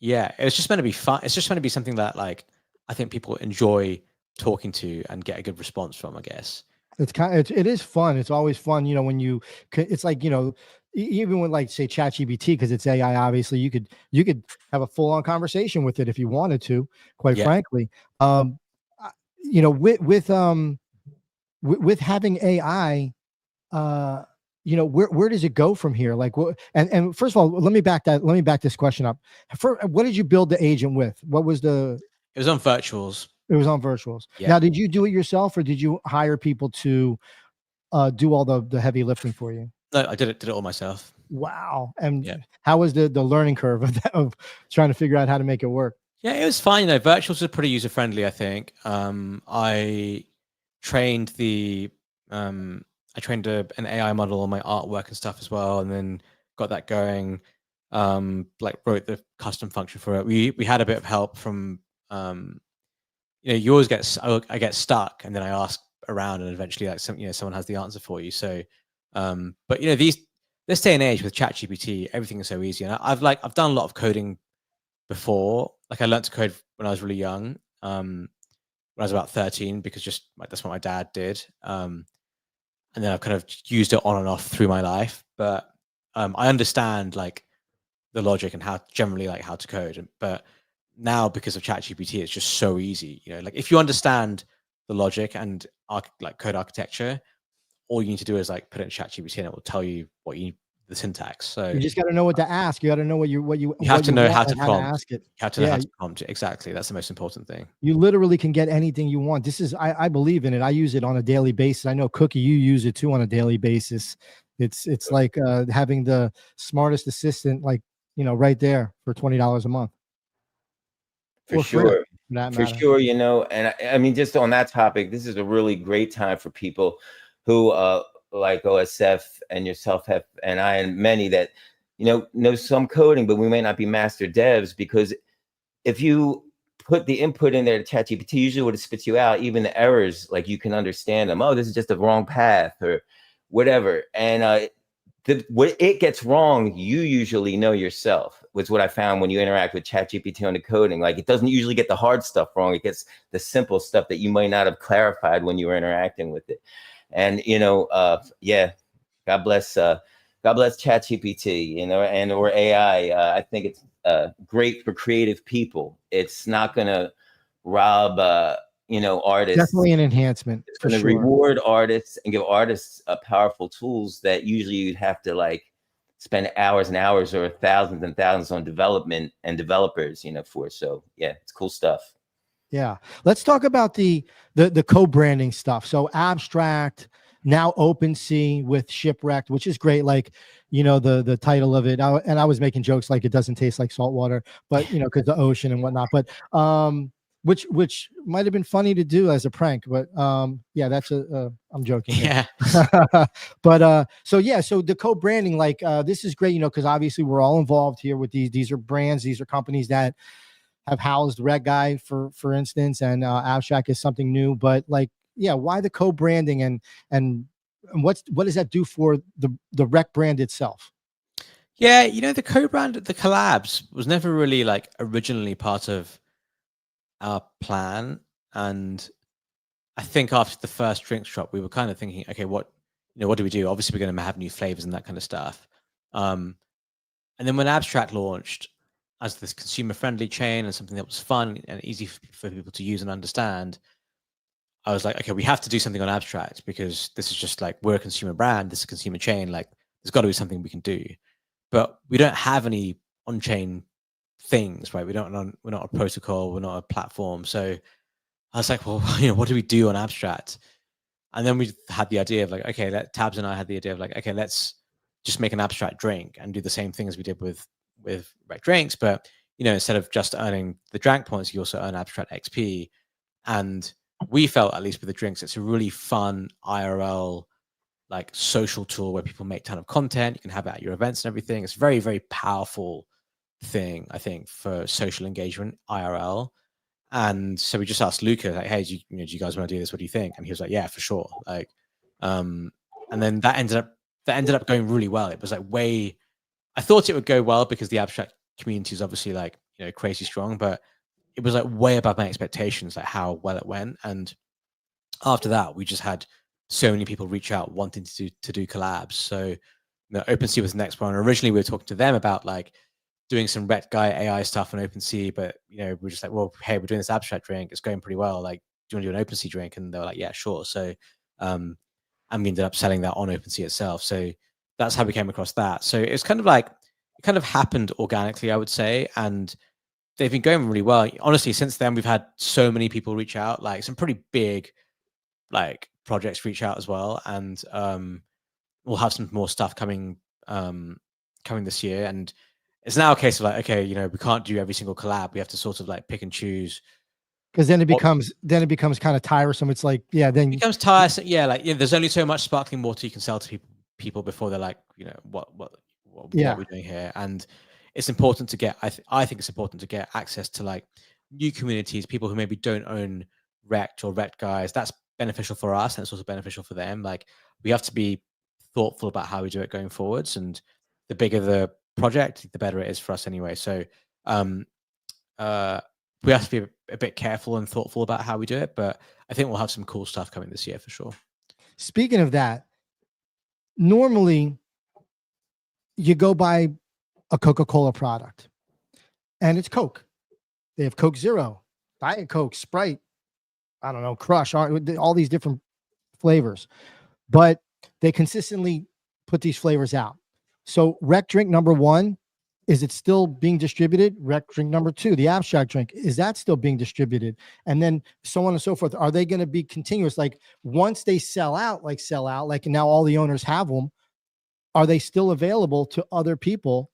Yeah, it's just meant to be fun. It's just meant to be something that like I think people enjoy talking to and get a good response from, I guess.
It is fun. It's always fun, when it's like, even with like say ChatGPT, because it's AI, obviously you could have a full-on conversation with it if you wanted to, quite frankly. With having AI, where does it go from here? Like, and first of all, let me back this question up. What did you build the agent with? What was it
was on virtuals.
It was on virtuals.
Yeah.
Now, did you do it yourself, or did you hire people to do all the heavy lifting for you?
No, I did it all myself.
Wow. And how was the learning curve of trying to figure out how to make it work?
Yeah, it was fine. Virtuals are pretty user friendly, I think. I trained an AI model on my artwork and stuff as well, and then got that going. Like wrote the custom function for it. We had a bit of help from you always I get stuck, and then I ask around, and eventually like someone has the answer for you. So but this day and age with ChatGPT, everything is so easy. And I've done a lot of coding before. Like I learned to code when I was really young, when I was about 13, because just that's what my dad did. And then I've kind of used it on and off through my life. But I understand like the logic and how to code. But now because of ChatGPT, it's just so easy. Like if you understand the logic and like code architecture, all you need to do is like put it in ChatGPT and it will tell you what you need, the syntax. So
you just got to know what to ask. You got to know you
have to know how to prompt.
Ask it.
You have to know how to prompt. Exactly. That's the most important thing.
You literally can get anything you want. This is, I believe in it. I use it on a daily basis. I know Cookie, you use it too on a daily basis. It's like having the smartest assistant, like, right there for $20 a month.
For sure. For sure. And I mean, just on that topic, this is a really great time for people who like OSF and yourself and I and many that know some coding, but we may not be master devs, because if you put the input in there to ChatGPT, usually what it spits you out, even the errors, like you can understand them. Oh, this is just the wrong path or whatever. And what it gets wrong, you usually know yourself, was what I found when you interact with ChatGPT on the coding. Like, it doesn't usually get the hard stuff wrong. It gets the simple stuff that you might not have clarified when you were interacting with it. And, yeah, God bless ChatGPT, and or AI. I think it's great for creative people. It's not going to rob, artists.
Definitely an enhancement.
It's going to reward artists and give artists powerful tools that usually you'd have to like spend hours and hours or thousands and thousands on development and developers, for. So yeah, it's cool stuff.
Yeah. Let's talk about the co-branding stuff. So Abstract, now OpenSea with Shipwrecked, which is great. Like, the title of it. I was making jokes like it doesn't taste like salt water, but because the ocean and whatnot. But which might have been funny to do as a prank, but yeah, that's I'm joking here.
Yeah.
But so the co-branding, like this is great, because obviously we're all involved here with these are brands, these are companies that have housed REKT Guy, for instance, and Abstract is something new. But like, yeah, why the co-branding, and what does that do for the REKT brand itself?
Yeah, the co-brand, the collabs was never really like originally part of our plan. And I think after the first drinks drop, we were kind of thinking, okay, what do we do? Obviously, we're going to have new flavors and that kind of stuff. And then when Abstract launched as this consumer-friendly chain and something that was fun and easy for people to use and understand, I was like, okay, we have to do something on Abstract, because this is just like, we're a consumer brand, this is a consumer chain, like there's got to be something we can do. But we don't have any on-chain things, right? We're not a protocol, we're not a platform. So I was like, well, what do we do on Abstract? And then we had the idea of like, okay, Tabs and I had the idea of like, okay, let's just make an Abstract drink and do the same thing as we did with REKT Drinks. But, instead of just earning the drank points, you also earn Abstract XP. And we felt, at least with the drinks, it's a really fun IRL, like social tool where people make a ton of content. You can have it at your events and everything. It's a very, very powerful thing, I think, for social engagement IRL. And so we just asked Luca, like, hey, do you guys want to do this? What do you think? And he was like, yeah, for sure. Like, and then that ended up going really well. It was like I thought it would go well because the Abstract community is obviously like, crazy strong, but it was like way above my expectations, like how well it went. And after that, we just had so many people reach out wanting to do collabs. So OpenSea was the next one. Originally, we were talking to them about like doing some REKT Guy AI stuff on OpenSea, but we're just like, well, hey, we're doing this Abstract drink, it's going pretty well. Like, do you want to do an OpenSea drink? And they were like, yeah, sure. So, and we ended up selling that on OpenSea itself. So that's how we came across that. So it's kind of like, it kind of happened organically, I would say. And they've been going really well. Honestly, since then, we've had so many people reach out, like some pretty big like projects reach out as well. And we'll have some more stuff coming this year. And it's now a case of like, okay, we can't do every single collab. We have to sort of like pick and choose.
Because then it becomes kind of tiresome. It's like, yeah, then
it becomes tiresome. Yeah, like there's only so much sparkling water you can sell to people before they're like, what are we doing here? And it's important to get. I think it's important to get access to like new communities, people who maybe don't own REKT or REKT Guys. That's beneficial for us, and it's also beneficial for them. Like, we have to be thoughtful about how we do it going forwards, and the bigger the project, the better it is for us anyway. So we have to be a bit careful and thoughtful about how we do it, but I think we'll have some cool stuff coming this year for sure.
Speaking of that, normally you go buy a Coca-Cola product and it's Coke. They have Coke Zero, Diet Coke, Sprite, I don't know, Crush, all these different flavors, but they consistently put these flavors out. So REKT drink number 1, is it still being distributed? REKT drink number 2, the Abstract drink, is that still being distributed? And then so on and so forth. Are they going to be continuous? Like once they sell out, like now all the owners have them, are they still available to other people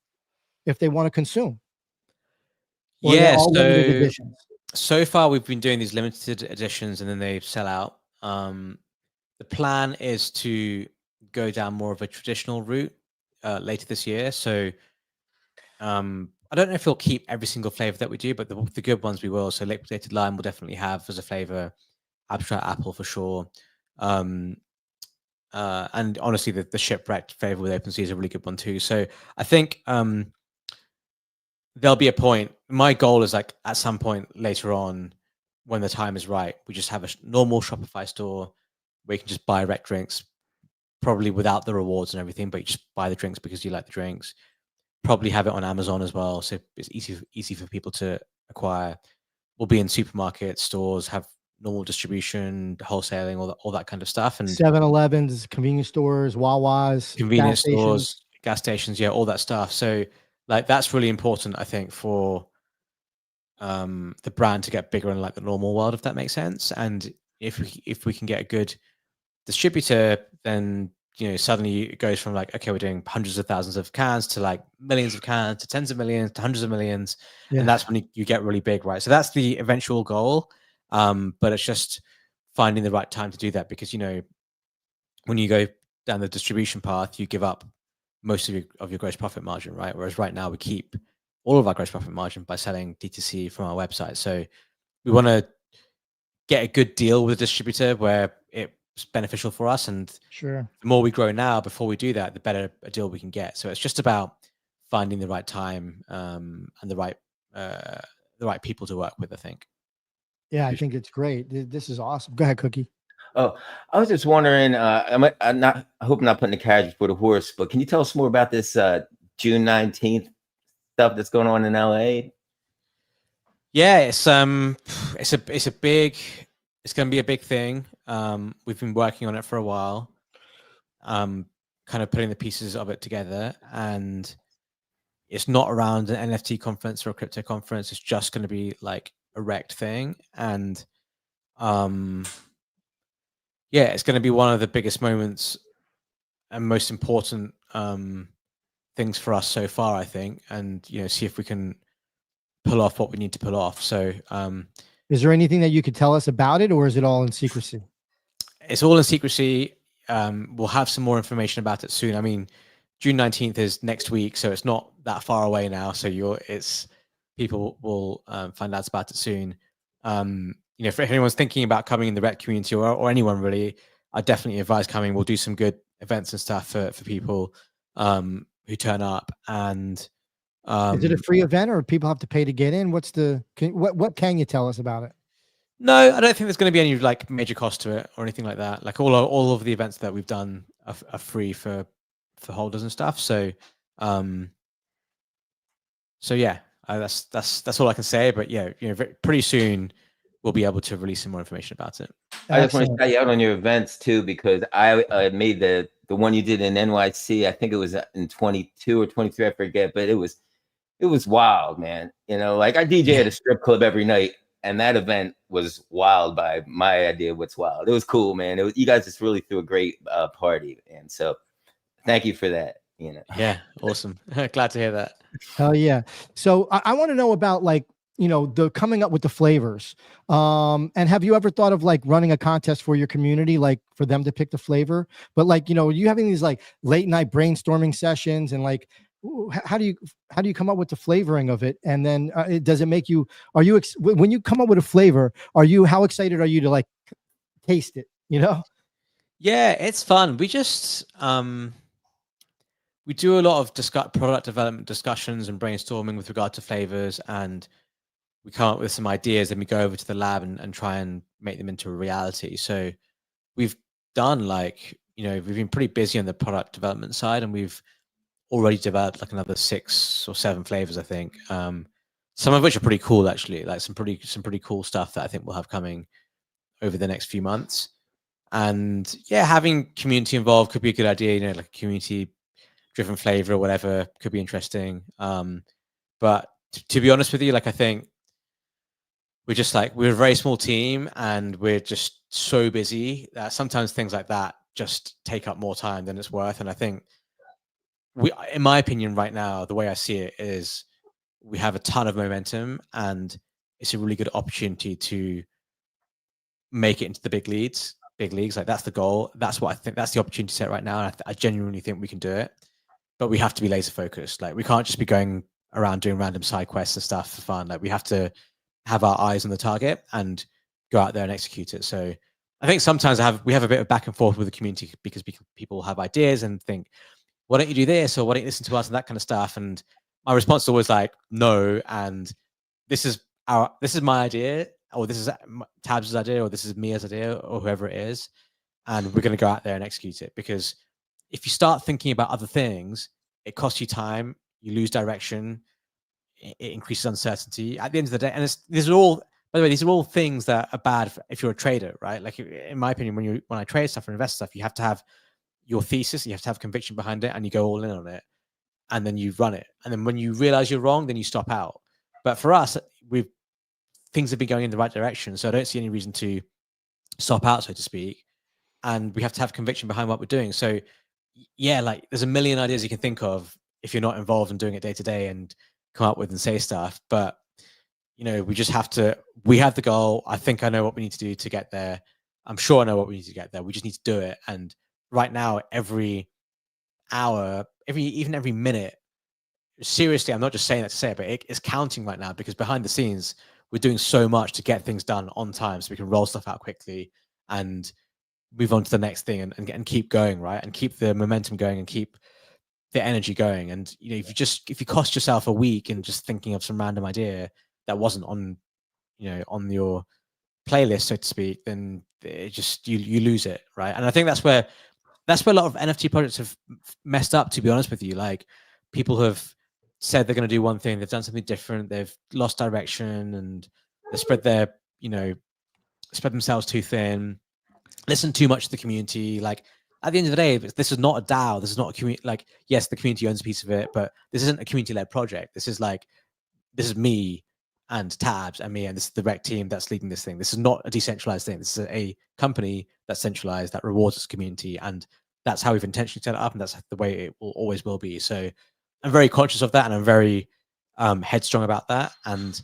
if they want to consume? Or
yeah, so far we've been doing these limited editions and then they sell out. The plan is to go down more of a traditional route later this year. So I don't know if we'll keep every single flavor that we do, but the good ones we will. So liquidated lime will definitely have as a flavor, abstract apple for sure. And honestly, the shipwrecked flavor with open sea is a really good one too. So I think there'll be a point. My goal is like at some point later on, when the time is right, we just have a normal Shopify store where you can just buy REKT drinks, probably without the rewards and everything, but you just buy the drinks because you like the drinks. Probably have it on Amazon as well, so it's easy for people to acquire. We'll be in supermarkets, stores, have normal distribution, wholesaling, all that kind of stuff, and
7-Elevens, convenience stores, Wawas,
convenience
gas stations.
stores, gas stations, yeah, all that stuff. So like that's really important, I think, for the brand to get bigger in like the normal world, if that makes sense. And if we can get a good distributor, then suddenly it goes from like, okay, we're doing hundreds of thousands of cans to like millions of cans to tens of millions to hundreds of millions.
Yeah.
And that's when you get really big, right? So that's the eventual goal. But it's just finding the right time to do that, because when you go down the distribution path, you give up most of your gross profit margin, right? Whereas right now we keep all of our gross profit margin by selling D2C from our website. So we want to get a good deal with a distributor where it's beneficial for us. And
Sure.
the more we grow now, before we do that, the better a deal we can get. So it's just about finding the right time and the right people to work with, I think.
Yeah, I think it's great. This is awesome. Go ahead, Cookie.
Oh, I was just wondering. I hope I'm not putting the carriage before the horse, but can you tell us more about this June 19th stuff that's going on in LA?
Yeah, it's going to be a big thing. We've been working on it for a while, kind of putting the pieces of it together, and it's not around an NFT conference or a crypto conference. It's just going to be like a REKT thing. And yeah, it's going to be one of the biggest moments and most important things for us so far, I think. And, see if we can pull off what we need to pull off. So
is there anything that you could tell us about it, or is it all in secrecy?
It's all in secrecy. We'll have some more information about it soon. I mean, June 19th is next week, so it's not that far away now. So people will find out about it soon. If anyone's thinking about coming in the REKT community, or anyone really, I definitely advise coming. We'll do some good events and stuff for people who turn up. And
is it a free event, or people have to pay to get in? What can you tell us about it?
No, I don't think there's going to be any like major cost to it or anything like that. Like all of the events that we've done are free for holders and stuff. So yeah, that's all I can say. But yeah, pretty soon we'll be able to release some more information about it.
I just want to shout you out on your events too, because I made the one you did in NYC. I think it was in 22 or 23, I forget, but it was wild, man. Like I DJ at a strip club every night, and that event was wild by my idea of what's wild. It was cool, man. You guys just really threw a great party, and so thank you for that.
Yeah, awesome. Glad to hear that.
Hell yeah. So I want to know about the coming up with the flavors. And have you ever thought of like running a contest for your community, like for them to pick the flavor? But you having these like late night brainstorming sessions, and like, how do you come up with the flavoring of it? And then does it make you, when you come up with a flavor, how excited are you to like taste it?
Yeah, it's fun. We just, we do a lot of product development discussions and brainstorming with regard to flavors, and we come up with some ideas, and we go over to the lab and try and make them into a reality. So we've done we've been pretty busy on the product development side, and we've already developed like another 6 or 7 flavors, I think. Some of which are pretty cool, actually, like some pretty cool stuff that I think we'll have coming over the next few months. And yeah, having community involved could be a good idea, like a community driven flavor or whatever could be interesting. But to be honest with you, I think we're a very small team, and we're just so busy that sometimes things like that just take up more time than it's worth. And I think in my opinion right now, the way I see it is we have a ton of momentum, and it's a really good opportunity to make it into the big leagues. Like that's the goal. That's what I think. That's the opportunity set right now. And I genuinely think we can do it, but we have to be laser focused. Like we can't just be going around doing random side quests and stuff for fun. Like we have to have our eyes on the target and go out there and execute it. So I think sometimes we have a bit of back and forth with the community because people have ideas and think, why don't you do this? Or why don't you listen to us and that kind of stuff? And my response is always like, no. And this is my idea, or this is Tabs' idea, or this is Mia's idea, or whoever it is. And we're going to go out there and execute it. Because if you start thinking about other things, it costs you time, you lose direction, it increases uncertainty at the end of the day. And these are all, by the way, these are all things that are bad if you're a trader, right? Like in my opinion, when I trade stuff or invest stuff, you have to have your thesis, you have to have conviction behind it, and you go all in on it, and then you run it. And then when you realize you're wrong, then you stop out. But for us, things have been going in the right direction. So I don't see any reason to stop out, so to speak. And we have to have conviction behind what we're doing. So yeah, like there's a million ideas you can think of if you're not involved in doing it day to day and come up with and say stuff. But, you know, we have the goal. I think I know what we need to do to get there. I'm sure I know what we need to get there. We just need to do it. And right now, every hour, even every minute, seriously, I'm not just saying that to say it, but it's counting right now, because behind the scenes, we're doing so much to get things done on time so we can roll stuff out quickly and move on to the next thing and keep going, right? And keep the momentum going and keep the energy going. And, you know, if you cost yourself a week in just thinking of some random idea that wasn't on, you know, on your playlist, so to speak, then it just, you lose it, right? And I think that's where a lot of NFT projects have messed up, to be honest with you. Like people have said they're going to do one thing, they've done something different, they've lost direction, and they spread themselves too thin, listen too much to the community. Like at the end of the day, this is not a DAO. This is not a community. Like, yes, the community owns a piece of it, but this isn't a community-led project. This is me and Tabs and me, and this is the REKT team that's leading this thing. This is not a decentralized thing. This is a company that's centralized, that rewards its community, and that's how we've intentionally set it up, and that's the way it always will be. So I'm very conscious of that, and I'm very headstrong about that. And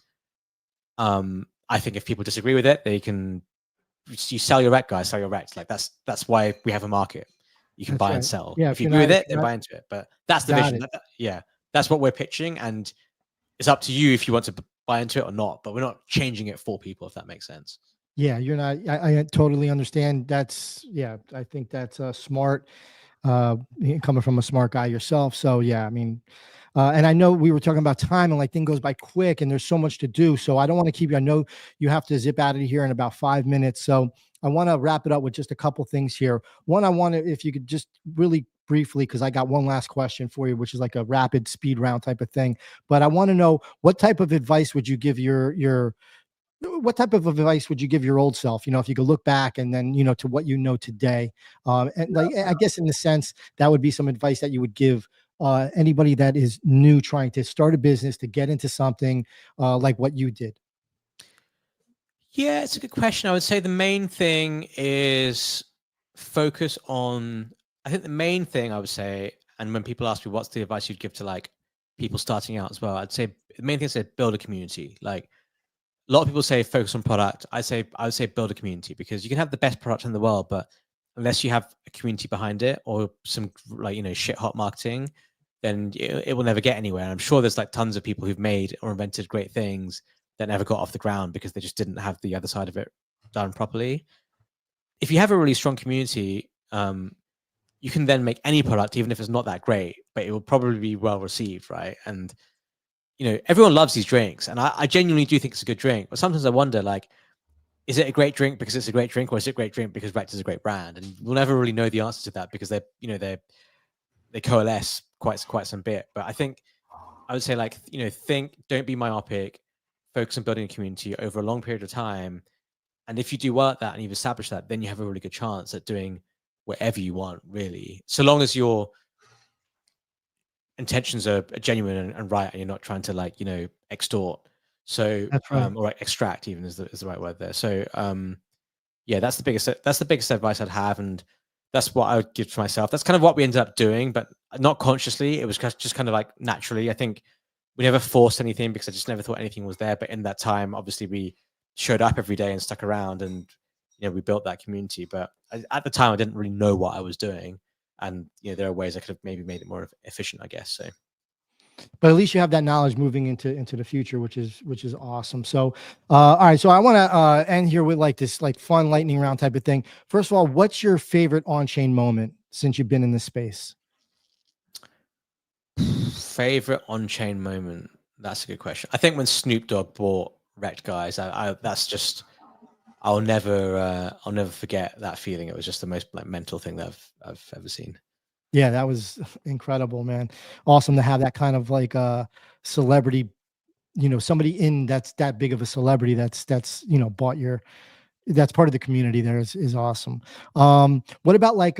I think if people disagree with it, you sell your REKT, guys, sell your REKT. Like that's why we have a market. You can buy and sell.
Yeah,
if you agree with it, then buy into it. But that's the vision. Yeah, that's what we're pitching, and it's up to you if you want to buy into it or not. But we're not changing it for people, if that makes sense.
Yeah, you're not. I totally understand. I think that's smart. Coming from a smart guy yourself. So yeah, I mean, and I know we were talking about time, and like thing goes by quick, and there's so much to do. So I don't want to keep you. I know you have to zip out of here in about 5 minutes. So I want to wrap it up with just a couple things here. One, I want to, if you could just really briefly, because I got one last question for you, which is like a rapid speed round type of thing. But I want to know, what type of advice would you give what type of advice would you give your old self, you know, if you could look back and then, you know, to what you know today? And like, I guess in the sense that would be some advice that you would give anybody that is new, trying to start a business, to get into something like what you did.
Yeah, it's a good question. I would say the main thing is focus on, I think the main thing I would say, and when people ask me what's the advice you'd give to like people starting out as well, I'd say the main thing is to build a community. Like, a lot of people say focus on product. I would say build a community, because you can have the best product in the world, but unless you have a community behind it or some, like, you know, shit hot marketing, then it will never get anywhere. And I'm sure there's like tons of people who've made or invented great things that never got off the ground because they just didn't have the other side of it done properly. If you have a really strong community, you can then make any product, even if it's not that great, but it will probably be well received, right? And you know, everyone loves these drinks, and I genuinely do think it's a good drink. But sometimes I wonder, like, is it a great drink because it's a great drink, or is it a great drink because REKT is a great brand? And we'll never really know the answer to that, because they coalesce quite some bit. But I think I would say, like, you know, don't be myopic, focus on building a community over a long period of time. And if you do well at that and you've established that, then you have a really good chance at doing whatever you want, really, so long as your intentions are genuine and right, and you're not trying to, like, you know, extort. So
That's right.
or extract even is the right word there. So yeah, that's the biggest advice I'd have, and that's what I would give to myself. That's kind of what we ended up doing, but not consciously. It was just kind of like naturally. I think we never forced anything, because I just never thought anything was there. But in that time, obviously, we showed up every day and stuck around, and you know, we built that community. But at the time, I didn't really know what I was doing. And you know, there are ways I could have maybe made it more efficient, I guess. So
But at least you have that knowledge moving into the future, which is awesome. So, all right. So I want to end here with like this like fun lightning round type of thing. First of all, what's your favorite on-chain moment since you've been in this space?
Favorite on-chain moment? That's a good question. I think when Snoop Dogg bought REKT Guys, that's just I'll never forget that feeling. It was just the most like mental thing that I've ever seen.
Yeah, that was incredible, man. Awesome to have that kind of like celebrity, somebody in that's that big of a celebrity that's bought that's part of the community there is awesome. What about like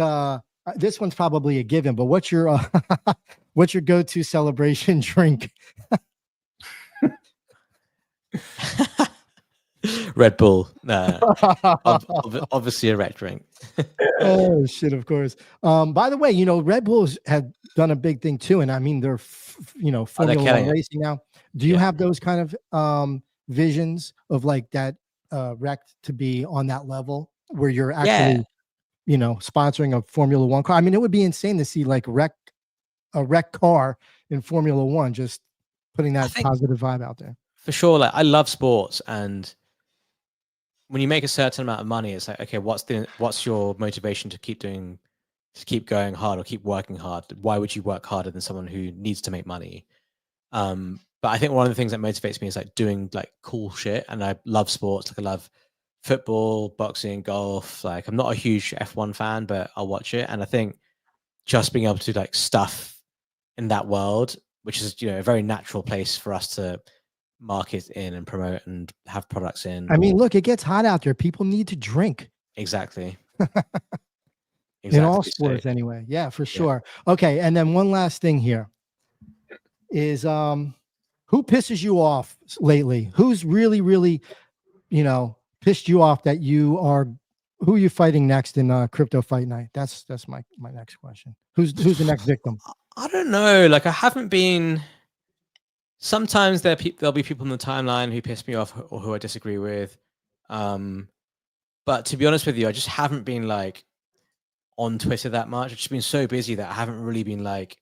this one's probably a given, but what's your what's your go-to celebration drink?
Red Bull. No, obviously a REKT drink.
Oh shit, of course. By the way, Red Bulls have done a big thing too, and I mean they're Formula One racing now. Do you have those kind of visions of like that REKT to be on that level where you're actually sponsoring a Formula One car? I mean, it would be insane to see like a REKT car in Formula One, just putting that positive vibe out there.
For sure. Like I love sports, and when you make a certain amount of money, it's like, okay, what's your motivation to keep going hard or keep working hard? Why would you work harder than someone who needs to make money? But I think one of the things that motivates me is like doing like cool shit. And I love sports. Like I love football, boxing, golf. Like I'm not a huge F1 fan, but I'll watch it. And I think just being able to do like stuff in that world, which is, a very natural place for us to market in and promote and have products in.
I mean, look, it gets hot out there. People need to drink.
Exactly.
In all sports anyway. Yeah, for sure. Okay. And then one last thing here is who pisses you off lately? Who's really, really, pissed you off that who are you fighting next in crypto fight night? That's my next question. Who's the next victim?
I don't know. Like I haven't been. Sometimes there'll be people in the timeline who piss me off or who I disagree with. But to be honest with you, I just haven't been like on Twitter that much. I've just been so busy that I haven't really been like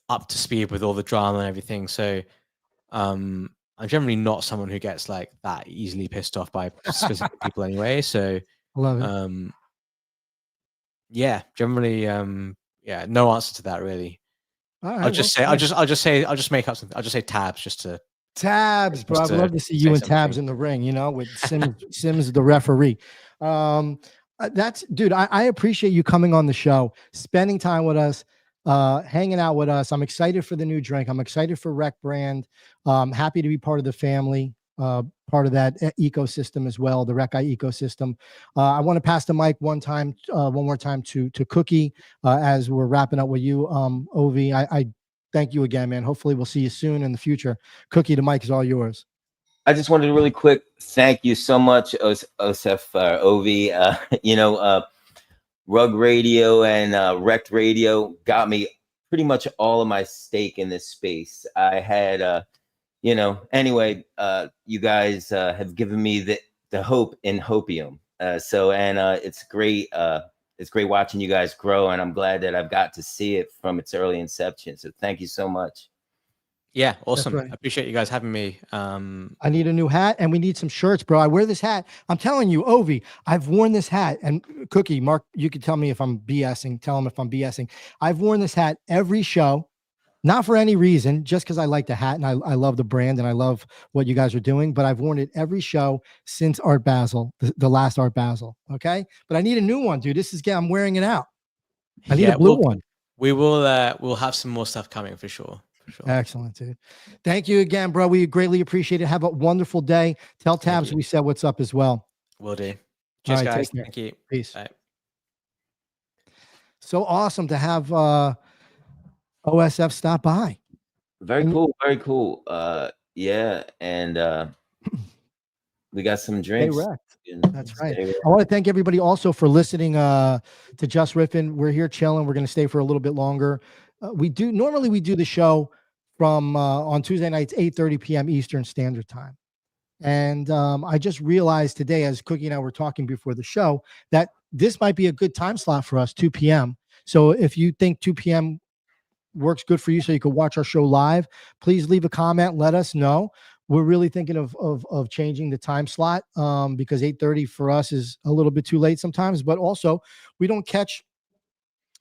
up to speed with all the drama and everything. So I'm generally not someone who gets like that easily pissed off by specific people anyway. So
I love it.
Yeah, generally, no answer to that really.
All right,
I'll just make up something. I'll just say Tabs just to.
Tabs, bro. I'd love to see you and Tabs in the ring, with Sims the referee. Dude, I appreciate you coming on the show, spending time with us, hanging out with us. I'm excited for the new drink. I'm excited for REKT brand. Happy to be part of the family, part of that ecosystem as well, the REKT Guy ecosystem. I want to pass the mic one more time to Cookie as we're wrapping up with you, Ovie. I thank you again, man. Hopefully we'll see you soon in the future. Cookie, the mic is all yours.
I just wanted to really quick thank you so much, Osef, Ovie. Rug Radio and REKT Radio got me pretty much all of my stake in this space. I had, anyway, you guys have given me the hope in hopium. It's great. It's great watching you guys grow, and I'm glad that I've got to see it from its early inception. So thank you so much.
Yeah, awesome.
Right.
I appreciate you guys having me.
I need a new hat, and we need some shirts, bro. I wear this hat. I'm telling you, Ovie, I've worn this hat. And Cookie, Mark, you can tell me if I'm BSing. Tell him if I'm BSing. I've worn this hat every show, not for any reason, just because I like the hat and I love the brand and I love what you guys are doing. But I've worn it every show since Art Basel, the last Art Basel. Okay, but I need a new one, dude. I'm wearing it out. I need a blue one.
We will. We'll have some more stuff coming for sure. Sure.
Excellent, dude. Thank you again, bro. We greatly appreciate it. Have a wonderful day. Tell Tabs we said what's up as well.
Will do. Cheers, guys. Thank you.
Peace.
Bye.
So awesome to have OSF stop by.
Very cool. Very cool. Yeah, and we got some drinks.
That's right. I want to thank everybody also for listening to Jus Riffin. We're here chilling. We're going to stay for a little bit longer. Normally we do the show from on Tuesday nights, 8:30 p.m. Eastern Standard Time. And I just realized today, as Cookie and I were talking before the show, that this might be a good time slot for us, 2 p.m. So if you think 2 p.m. works good for you so you can watch our show live, please leave a comment. Let us know. We're really thinking of changing the time slot because 8:30 for us is a little bit too late sometimes, but also we don't catch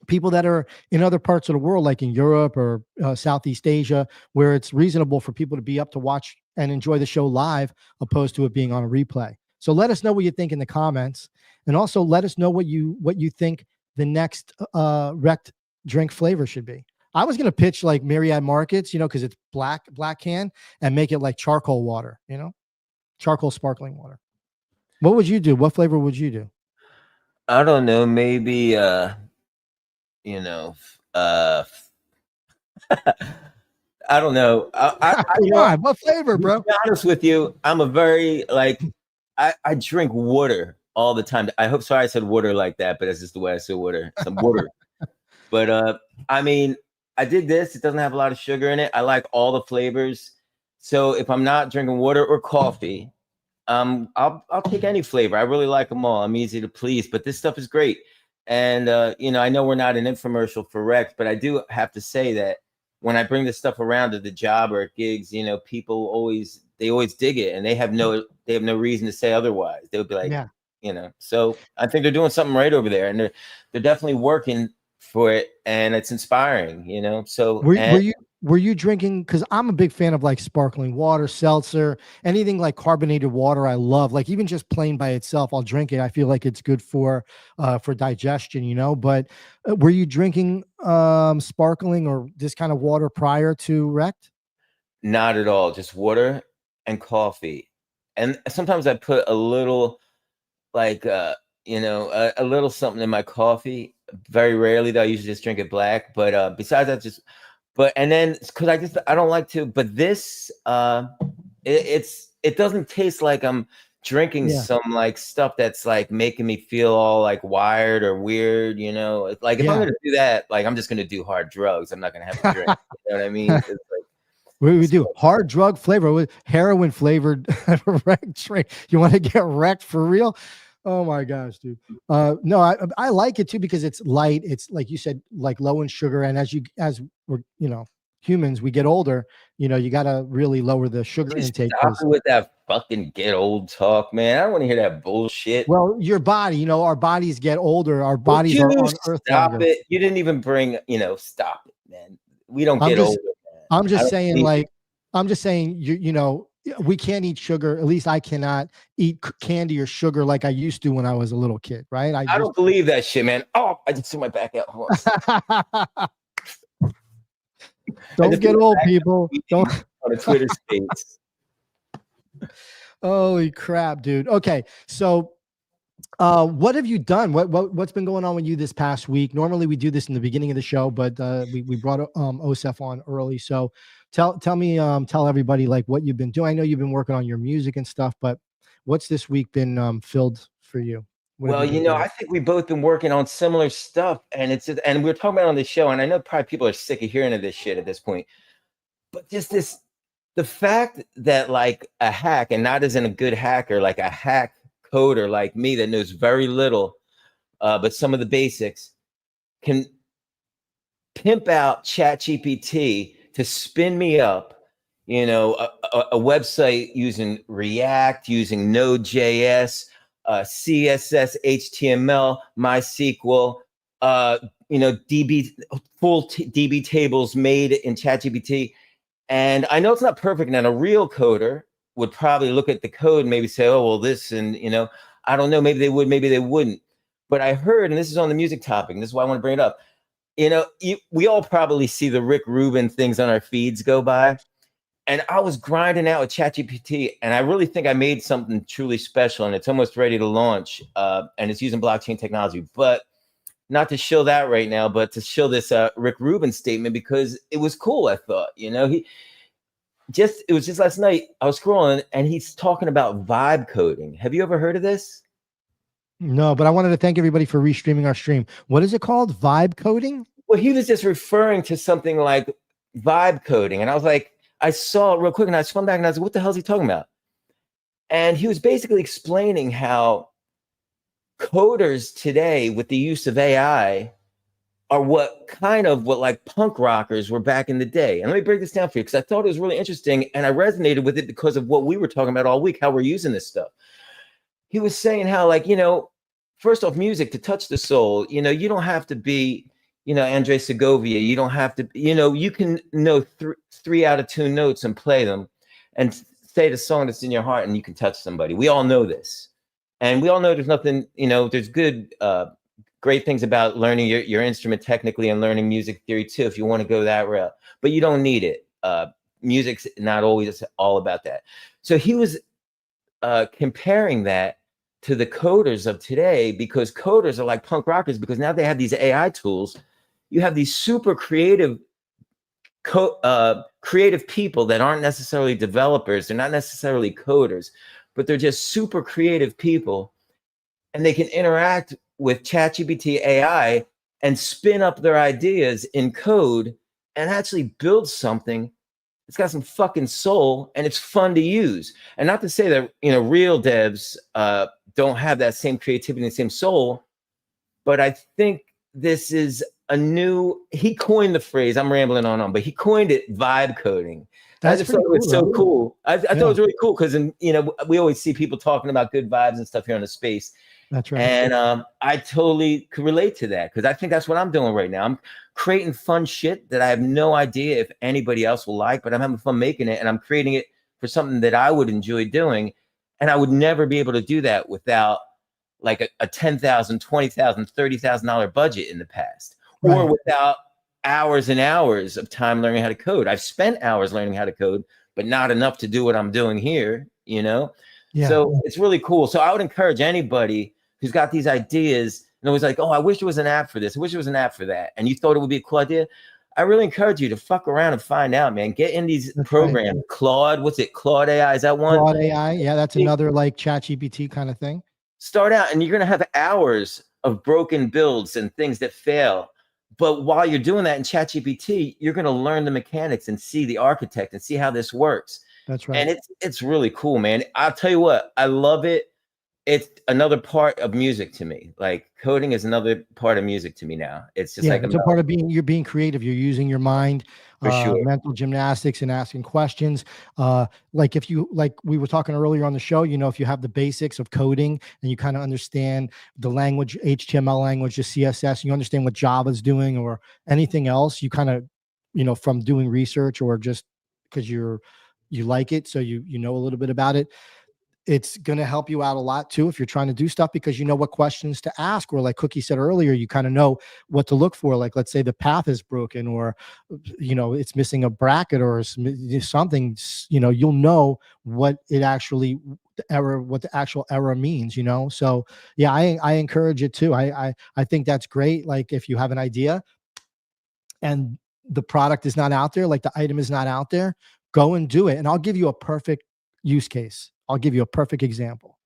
people that are in other parts of the world, like in Europe or Southeast Asia, where it's reasonable for people to be up to watch and enjoy the show live, opposed to it being on a replay. So let us know what you think in the comments, and also let us know what you think the next REKT drink flavor should be. I was gonna pitch like Myriad Markets, because it's black can, and make it like charcoal water, charcoal sparkling water. What would you do? What flavor would you do?
I don't know. Maybe you know, I don't know.
What flavor, bro?
To be honest with you, I'm a very I drink water all the time. Sorry I said water like that, but that's just the way I say water. Some water. But I mean, I did this. It doesn't have a lot of sugar in it. I like all the flavors. So if I'm not drinking water or coffee, I'll take any flavor. I really like them all. I'm easy to please, but this stuff is great. And I know we're not an infomercial for REKT, but I do have to say that when I bring this stuff around to the job or at gigs, people always dig it, and they have no reason to say otherwise. They would be like, So I think they're doing something right over there, and they're definitely working for it, and it's inspiring, So
were you drinking? Because I'm a big fan of like sparkling water, seltzer, anything like carbonated water. I love, like, even just plain by itself, I'll drink it. I feel like it's good for digestion, But were you drinking sparkling or this kind of water prior to REKT?
Not at all. Just water and coffee, and sometimes I put a little, a little something in my coffee. Very rarely, though. I usually just drink it black. But besides that, and then because I don't like to. But this, it doesn't taste like I'm drinking some like stuff that's like making me feel all like wired or weird. Like if I'm gonna do that, like I'm just gonna do hard drugs. I'm not gonna have a drink. You know what I mean? It's like,
we do hard drug flavor with heroin flavored REKT drink. You want to get wrecked for real? Oh my gosh, dude. No, I like it too because it's light. It's like you said, like low in sugar. And as we're, humans, we get older, you got to really lower the sugar intake.
Stop with that fucking get old talk, man. I don't want to hear that bullshit.
Well, your body, our bodies get older. Our bodies are on earth.
Stop it. You didn't even bring, stop it, man. We don't get older, man.
I'm just saying, we can't eat sugar. At least I cannot eat candy or sugar like I used to when I was a little kid, right? I
don't believe that shit, man. Oh, I just threw my back out.
Don't get old, people. Don't
on a Twitter space.
Holy crap, dude. Okay, so what have you done? What's been going on with you this past week? Normally we do this in the beginning of the show, but we brought Osef on early. So tell everybody like what you've been doing. I know you've been working on your music and stuff, but what's this week been filled for you?
Well, I think we've both been working on similar stuff, and we're talking about it on the show, and I know probably people are sick of hearing of this shit at this point, but just the fact that like a hack, and not as in a good hacker, like a hack coder like me that knows very little, but some of the basics, can pimp out ChatGPT to spin me up, a website using React, using Node.js, CSS, HTML, MySQL, DB tables made in ChatGPT. And I know it's not perfect, and a real coder would probably look at the code and maybe say, oh, well, this, and, I don't know, maybe they would, maybe they wouldn't. But I heard, and this is on the music topic, and this is why I want to bring it up. We all probably see the Rick Rubin things on our feeds go by. And I was grinding out with ChatGPT, and I really think I made something truly special, and it's almost ready to launch, and it's using blockchain technology. But not to show that right now, but to show this Rick Rubin statement, because it was cool, I thought. It was just last night, I was scrolling, and he's talking about vibe coding. Have you ever heard of this?
No, but I wanted to thank everybody for restreaming our stream. What is it called? Vibe coding?
Well, he was just referring to something like vibe coding, and I was like, I saw it real quick, and I spun back and I was like, what the hell is he talking about? And he was basically explaining how coders today, with the use of AI, are what like punk rockers were back in the day. And let me break this down for you because I thought it was really interesting and I resonated with it because of what we were talking about all week, how we're using this stuff. He was saying how, like, you know, first off, music to touch the soul, you know, you don't have to be, you know, Andre Segovia. You don't have to, you know, you can know three out of tune notes and play them and say the song that's in your heart and you can touch somebody. We all know this. And we all know there's nothing, you know, there's good, great things about learning your instrument technically and learning music theory too, if you want to go that route, but you don't need it. Music's not always all about that. So he was comparing that to the coders of today, because coders are like punk rockers, because now they have these AI tools. You have these super creative creative people that aren't necessarily developers. They're not necessarily coders, but they're just super creative people. And they can interact with ChatGPT AI and spin up their ideas in code and actually build something. It's got some fucking soul and it's fun to use. And not to say that, you know, real devs don't have that same creativity and the same soul, but I think this is a new, he coined the phrase, I'm rambling on, but he coined it, vibe coding. I just thought it was so cool. I thought it was really cool because, you know, we always see people talking about good vibes and stuff here on the space.
That's right.
And I totally could relate to that because I think that's what I'm doing right now. I'm creating fun shit that I have no idea if anybody else will like, but I'm having fun making it and I'm creating it for something that I would enjoy doing. And I would never be able to do that without like a $10,000, $20,000, $30,000 budget in the past, or without hours and hours of time learning how to code. I've spent hours learning how to code, but not enough to do what I'm doing here, you know? Yeah. So it's really cool. So I would encourage anybody who's got these ideas and always like, oh, I wish there was an app for this. I wish there was an app for that. And you thought it would be a cool idea. I really encourage you to fuck around and find out, man. Get in these programs. Right. Claude, what's it? Claude AI, is that one?
Claude AI, yeah, that's another like ChatGPT kind of thing.
Start out and you're going to have hours of broken builds and things that fail. But while you're doing that in ChatGPT, you're going to learn the mechanics and see the architect and see how this works.
That's right.
And it's really cool, man. I'll tell you what, I love it. It's another part of music to me. Like coding is another part of music to me now. It's just like
it's a part of you're being creative. You're using your mind,
for sure.
Mental gymnastics and asking questions. Like if you, like we were talking earlier on the show, you know, if you have the basics of coding and you kind of understand the language, HTML language, the CSS, you understand what Java's doing or anything else, you kind of, you know, from doing research or just because you like it, so you know a little bit about it. It's going to help you out a lot too if you're trying to do stuff, because you know what questions to ask, or like Cookie said earlier, you kind of know what to look for. Like, let's say the path is broken, or, you know, it's missing a bracket or something, you know, you'll know what it actually, what the actual error means, you know? So yeah, I encourage it too. I think that's great. Like if you have an idea and the product is not out there, like the item is not out there, go and do it. And I'll give you a perfect use case. I'll give you a perfect example.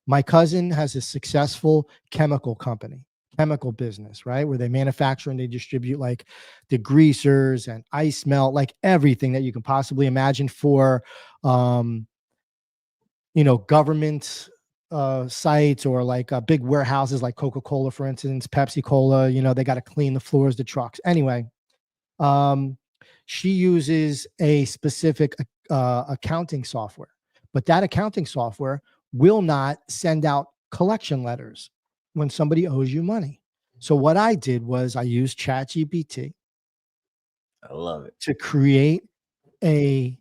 My cousin has a successful chemical company, chemical business, right? Where they manufacture and they distribute like degreasers and ice melt, like everything that you can possibly imagine for, you know, government sites or like big warehouses like Coca-Cola, for instance, Pepsi-Cola, you know, they got to clean the floors, the trucks. Anyway, she uses a specific accounting software. But that accounting software will not send out collection letters when somebody owes you money. So what I did was I used ChatGPT.
I love it.
To create I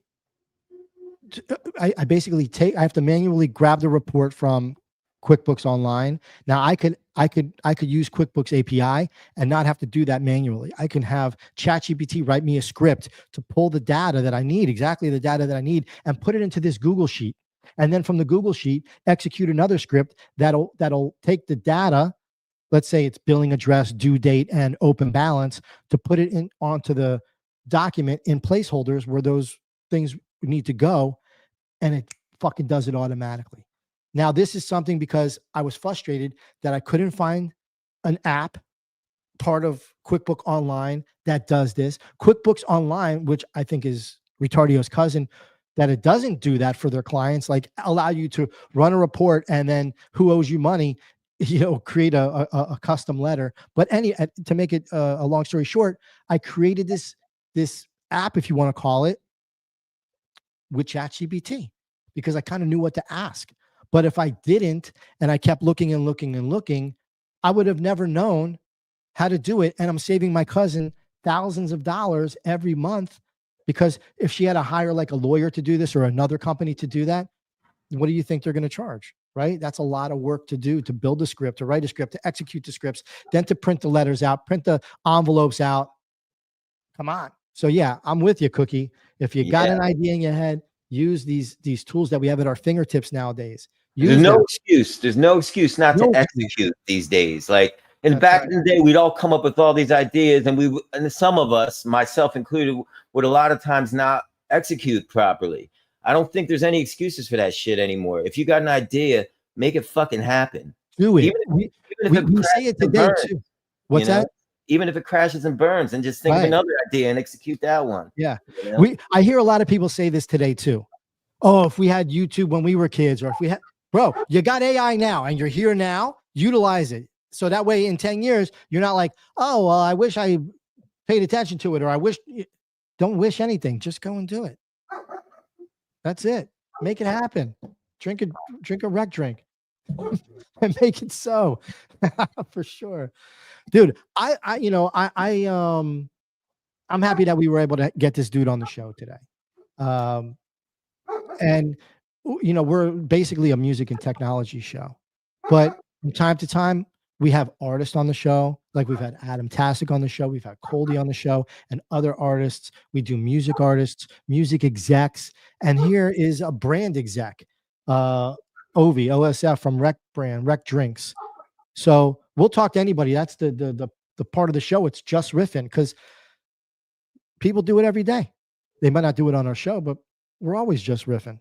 basically I have to manually grab the report from QuickBooks Online. Now I could use QuickBooks API and not have to do that manually. I can have ChatGPT write me a script to pull the data that I need, exactly the data that I need, and put it into this Google Sheet. And then from the Google Sheet, execute another script that'll take the data, let's say it's billing address, due date, and open balance, to put it in onto the document in placeholders where those things need to go, and it fucking does it automatically. Now, this is something because I was frustrated that I couldn't find an app, part of QuickBooks Online, that does this. QuickBooks Online, which I think is Retardio's cousin, that it doesn't do that for their clients, like allow you to run a report and then who owes you money, create a custom letter. But to make it a long story short, I created this app, if you want to call it, with ChatGPT, because I kind of knew what to ask. But if I didn't, and I kept looking and looking and looking, I would have never known how to do it. And I'm saving my cousin thousands of dollars every month, because if she had to hire like a lawyer to do this or another company to do that, what do you think they're going to charge? Right? That's a lot of work to do, to build a script, to write a script, to execute the scripts, then to print the letters out, print the envelopes out. Come on. So yeah, I'm with you, Cookie. If you got an idea in your head, use these tools that we have at our fingertips nowadays.
There's no excuse. There's no excuse not to execute these days. Like back in the day, we'd all come up with all these ideas, and some of us, myself included, would a lot of times not execute properly. I don't think there's any excuses for that shit anymore. If you got an idea, make it fucking happen.
Do it.
Even if
we say it today too. What's that?
Even if it crashes and burns, and just think of another idea and execute that one.
Yeah. I hear a lot of people say this today too. Oh, if we had YouTube when we were kids, or if we had, bro, you got AI now and you're here now, utilize it. So that way in 10 years, you're not like, oh, well, I wish I paid attention to it, or don't wish anything. Just go and do it. That's it. Make it happen. Drink a REKT drink and make it so. For sure. Dude, I'm happy that we were able to get this dude on the show today. And we're basically a music and technology show, but from time to time we have artists on the show. Like we've had Adam Tasik on the show, we've had Coldy on the show, and other artists. We do music artists, music execs, and here is a brand exec, Ovie OSF from REKT Brand, REKT Drinks. So we'll talk to anybody. That's the part of the show. It's Jus Riffin, because people do it every day. They might not do it on our show, but we're always just riffing.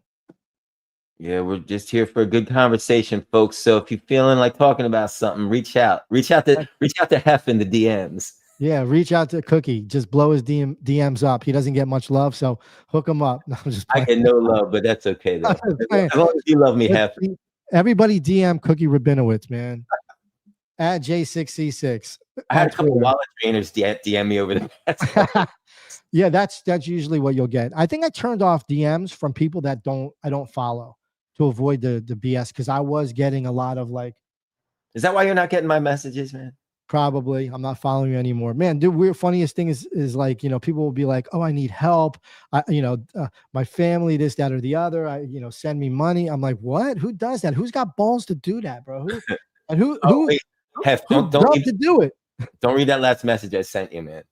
Yeah, we're just here for a good conversation, folks. So if you're feeling like talking about something, reach out to Hef in the DMs. Yeah,
reach out to Cookie. Just blow his DMs up. He doesn't get much love, so hook him up. No,
I get no love, but that's okay though. As long as you love me, Hef.
Everybody DM Cookie Rabinowitz, man. At J6C6.
I had a couple of wallet trainers DM me over there.
Yeah, that's usually what you'll get. I think I turned off DMs from people that I don't follow, to avoid the BS, because I was getting a lot of like.
Is that why you're not getting my messages, man?
Probably. I'm not following you anymore, man. The weird funniest thing is like, people will be like, oh, I need help. My family, this, that, or the other. Send me money. I'm like, what? Who does that? Who's got balls to do that, bro? Who don't to do it?
Don't read that last message I sent you, man.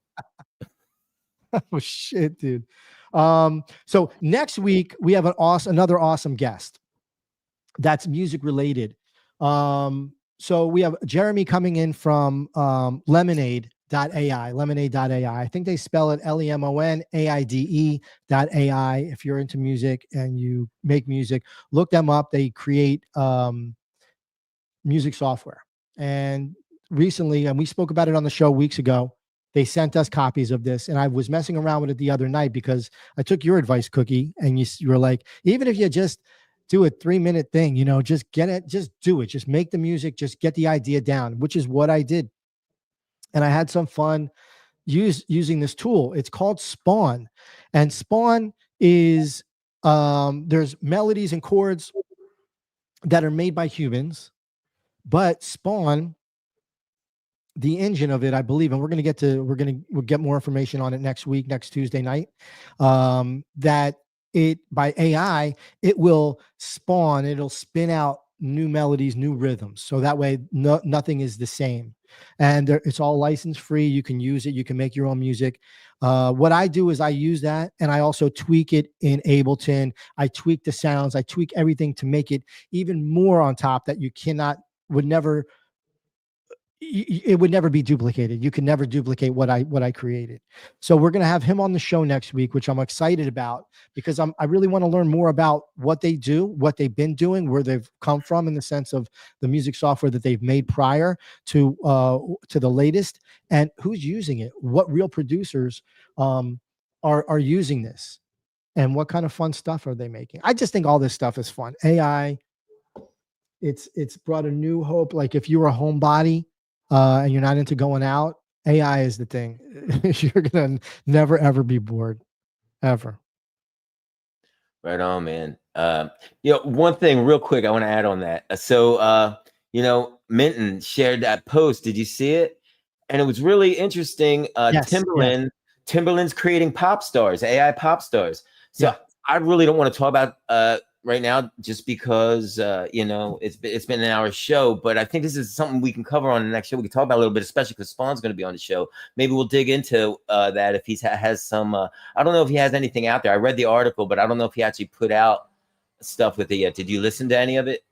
Oh shit, dude. So next week we have another awesome guest that's music related. So we have Jeremy coming in from lemonade.ai. I think they spell it LEMONAIDE.ai. If you're into music and you make music, look them up. They create music software. And recently, and we spoke about it on the show weeks ago, they sent us copies of this, and I was messing around with it the other night because I took your advice, Cookie, and you were like, even if you just do a 3-minute thing, just get it, just do it, just make the music, just get the idea down, which is what I did. And I had some fun using this tool. It's called Spawn, and Spawn is there's melodies and chords that are made by humans, but Spawn, the engine of it, I believe, and we'll get more information on it next Tuesday night, that it, by AI, it will spawn, it'll spin out new melodies, new rhythms. So that way nothing is the same. And it's all license free. You can use it. You can make your own music. What I do is I use that, and I also tweak it in Ableton. I tweak the sounds. I tweak everything to make it even more on top that it would never be duplicated. You can never duplicate what I created. So we're going to have him on the show next week, which I'm excited about, because I really want to learn more about what they do, what they've been doing, where they've come from in the sense of the music software that they've made prior to the latest, and who's using it, what real producers are using this, and what kind of fun stuff are they making. I just think all this stuff is fun. AI, it's brought a new hope. Like if you were a homebody and you're not into going out, AI is the thing. You're gonna never ever be bored, ever.
Right on, man. One thing real quick I want to add on that. Minton shared that post. Did you see it? And it was really interesting.
Yes,
Timberland's creating pop stars, AI pop stars. So I really don't want to talk about right now, just because it's been an hour show. But I think this is something we can cover on the next show. We can talk about a little bit, especially because Spawn's going to be on the show. Maybe we'll dig into that if he has some. I don't know if he has anything out there. I read the article, but I don't know if he actually put out stuff with it yet. Did you listen to any of it?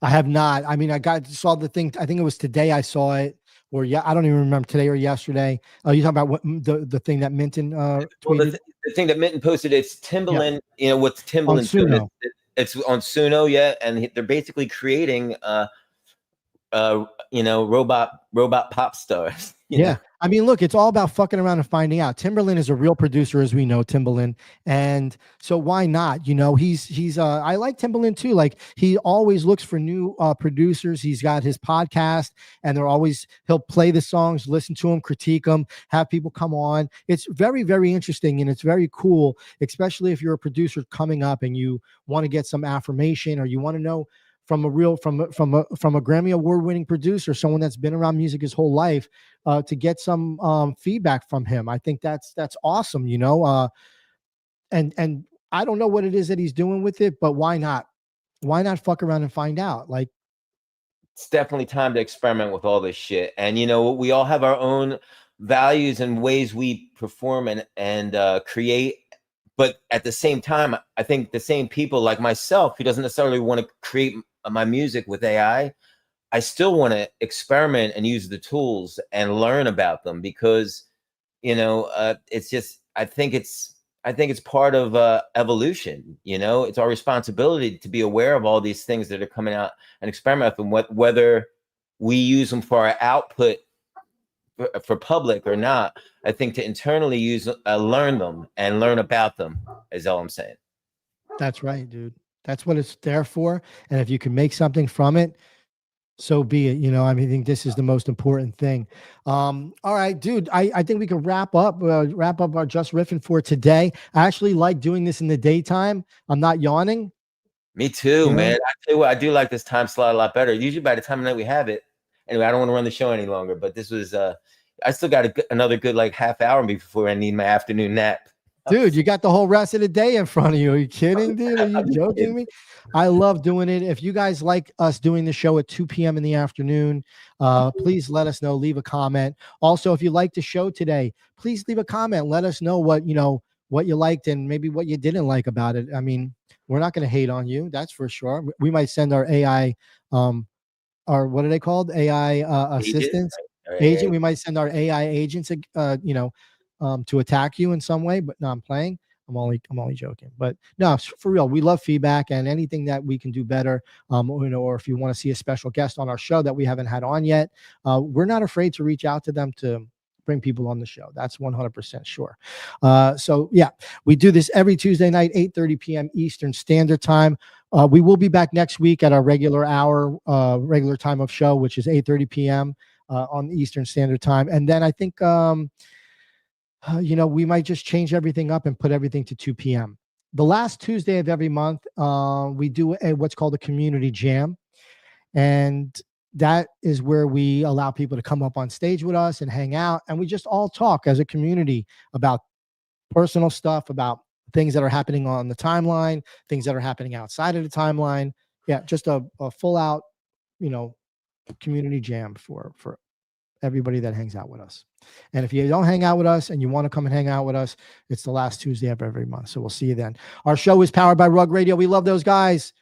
I have not. I mean, saw the thing. I think it was today I saw it, or I don't even remember, today or yesterday. You talking about what the thing that Minton tweeted?
Well, the thing that Minton posted, it's Timbaland. Yeah. What's Timbaland doing? It's on Suno, and they're basically creating robot pop stars.
Yeah. I mean, look, it's all about fucking around and finding out. Timbaland is a real producer, as we know, Timbaland. And so why not? He's I like Timbaland too. Like, he always looks for new producers. He's got his podcast, and he'll play the songs, listen to them, critique them, have people come on. It's very, very interesting, and it's very cool, especially if you're a producer coming up and you want to get some affirmation, or you want to know from a Grammy Award-winning producer, someone that's been around music his whole life, to get some feedback from him. I think that's awesome, and I don't know what it is that he's doing with it, but why not? Why not fuck around and find out? Like,
it's definitely time to experiment with all this shit. And we all have our own values and ways we perform and create. But at the same time, I think the same people like myself, who doesn't necessarily want to create my music with AI, I still want to experiment and use the tools and learn about them, because it's just, I think it's part of evolution. It's our responsibility to be aware of all these things that are coming out and experiment with them, whether we use them for our output for public or not. I think to internally learn them and learn about them is all I'm saying.
That's right, dude. That's what it's there for. And if you can make something from it, so be it. I think this is the most important thing. All right, dude, I think we can wrap up our Jus Riffin for today. I actually like doing this in the daytime. I'm not yawning.
Me too, man. I tell you what, I do like this time slot a lot better. Usually by the time of night we have it. Anyway, I don't want to run the show any longer, but this was I still got another good half hour before I need my afternoon nap.
Dude, you got the whole rest of the day in front of you. Are you kidding, dude? Are you joking me? I love doing it. If you guys like us doing the show at 2 p.m. in the afternoon, please let us know. Leave a comment. Also, if you liked the show today, please leave a comment. Let us know what you liked and maybe what you didn't like about it. I mean, we're not going to hate on you. That's for sure. We might send our AI, or what are they called? AI assistants, agent. We might send our AI agents, to attack you in some way. But no, I'm playing. I'm only joking. But no, for real, we love feedback and anything that we can do better. Or if you want to see a special guest on our show that we haven't had on yet, we're not afraid to reach out to them to bring people on the show. That's 100% sure. So yeah, we do this every Tuesday night, 8:30 p.m. Eastern Standard Time. We will be back next week at our regular time of show, which is 8:30 p.m. On the Eastern Standard Time. And then I think, we might just change everything up and put everything to 2 p.m. The last Tuesday of every month, we do what's called a community jam. And that is where we allow people to come up on stage with us and hang out. And we just all talk as a community about personal stuff, about things that are happening on the timeline, things that are happening outside of the timeline. Yeah, just a full out, community jam for everybody that hangs out with us. And if you don't hang out with us and you want to come and hang out with us, it's the last Tuesday of every month. So we'll see you then. Our show is powered by Rug Radio. We love those guys.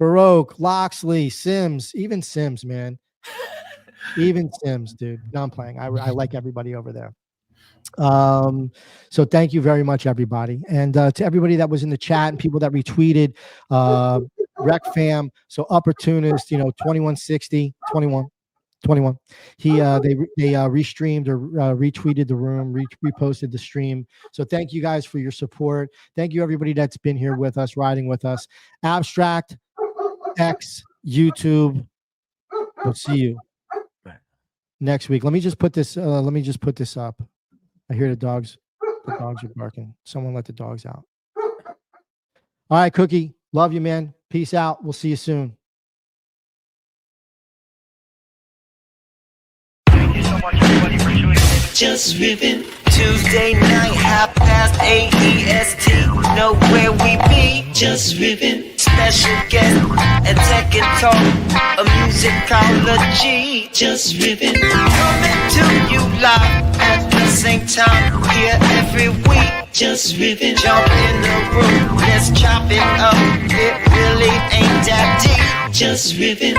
Faruq, Loxley, Sims, even Sims, man. Even Sims, dude. No, I'm playing. I like everybody over there. So thank you very much, everybody. And to everybody that was in the chat and people that retweeted, REKT fam, so Opportunist, 2160, 21. They restreamed or retweeted the room, reposted the stream. So thank you guys for your support. Thank you everybody that's been here with us, riding with us. Abstract X, YouTube. We'll see you next week. Let me just put this. Let me just put this up. I hear the dogs. The dogs are barking. Someone let the dogs out. All right, Cookie. Love you, man. Peace out. We'll see you soon.
Thank you so much, everybody, for tuning in.
Just Riffin. Tuesday night, 8:30 EST. Know where we be. Just Riffin. Special guest and tech and talk. A musicology. Just Riffin. Coming to you live at the same time. Here every week. Just Riffin. Jump in the room. Let's chop it up. It really ain't that deep. Just Riffin.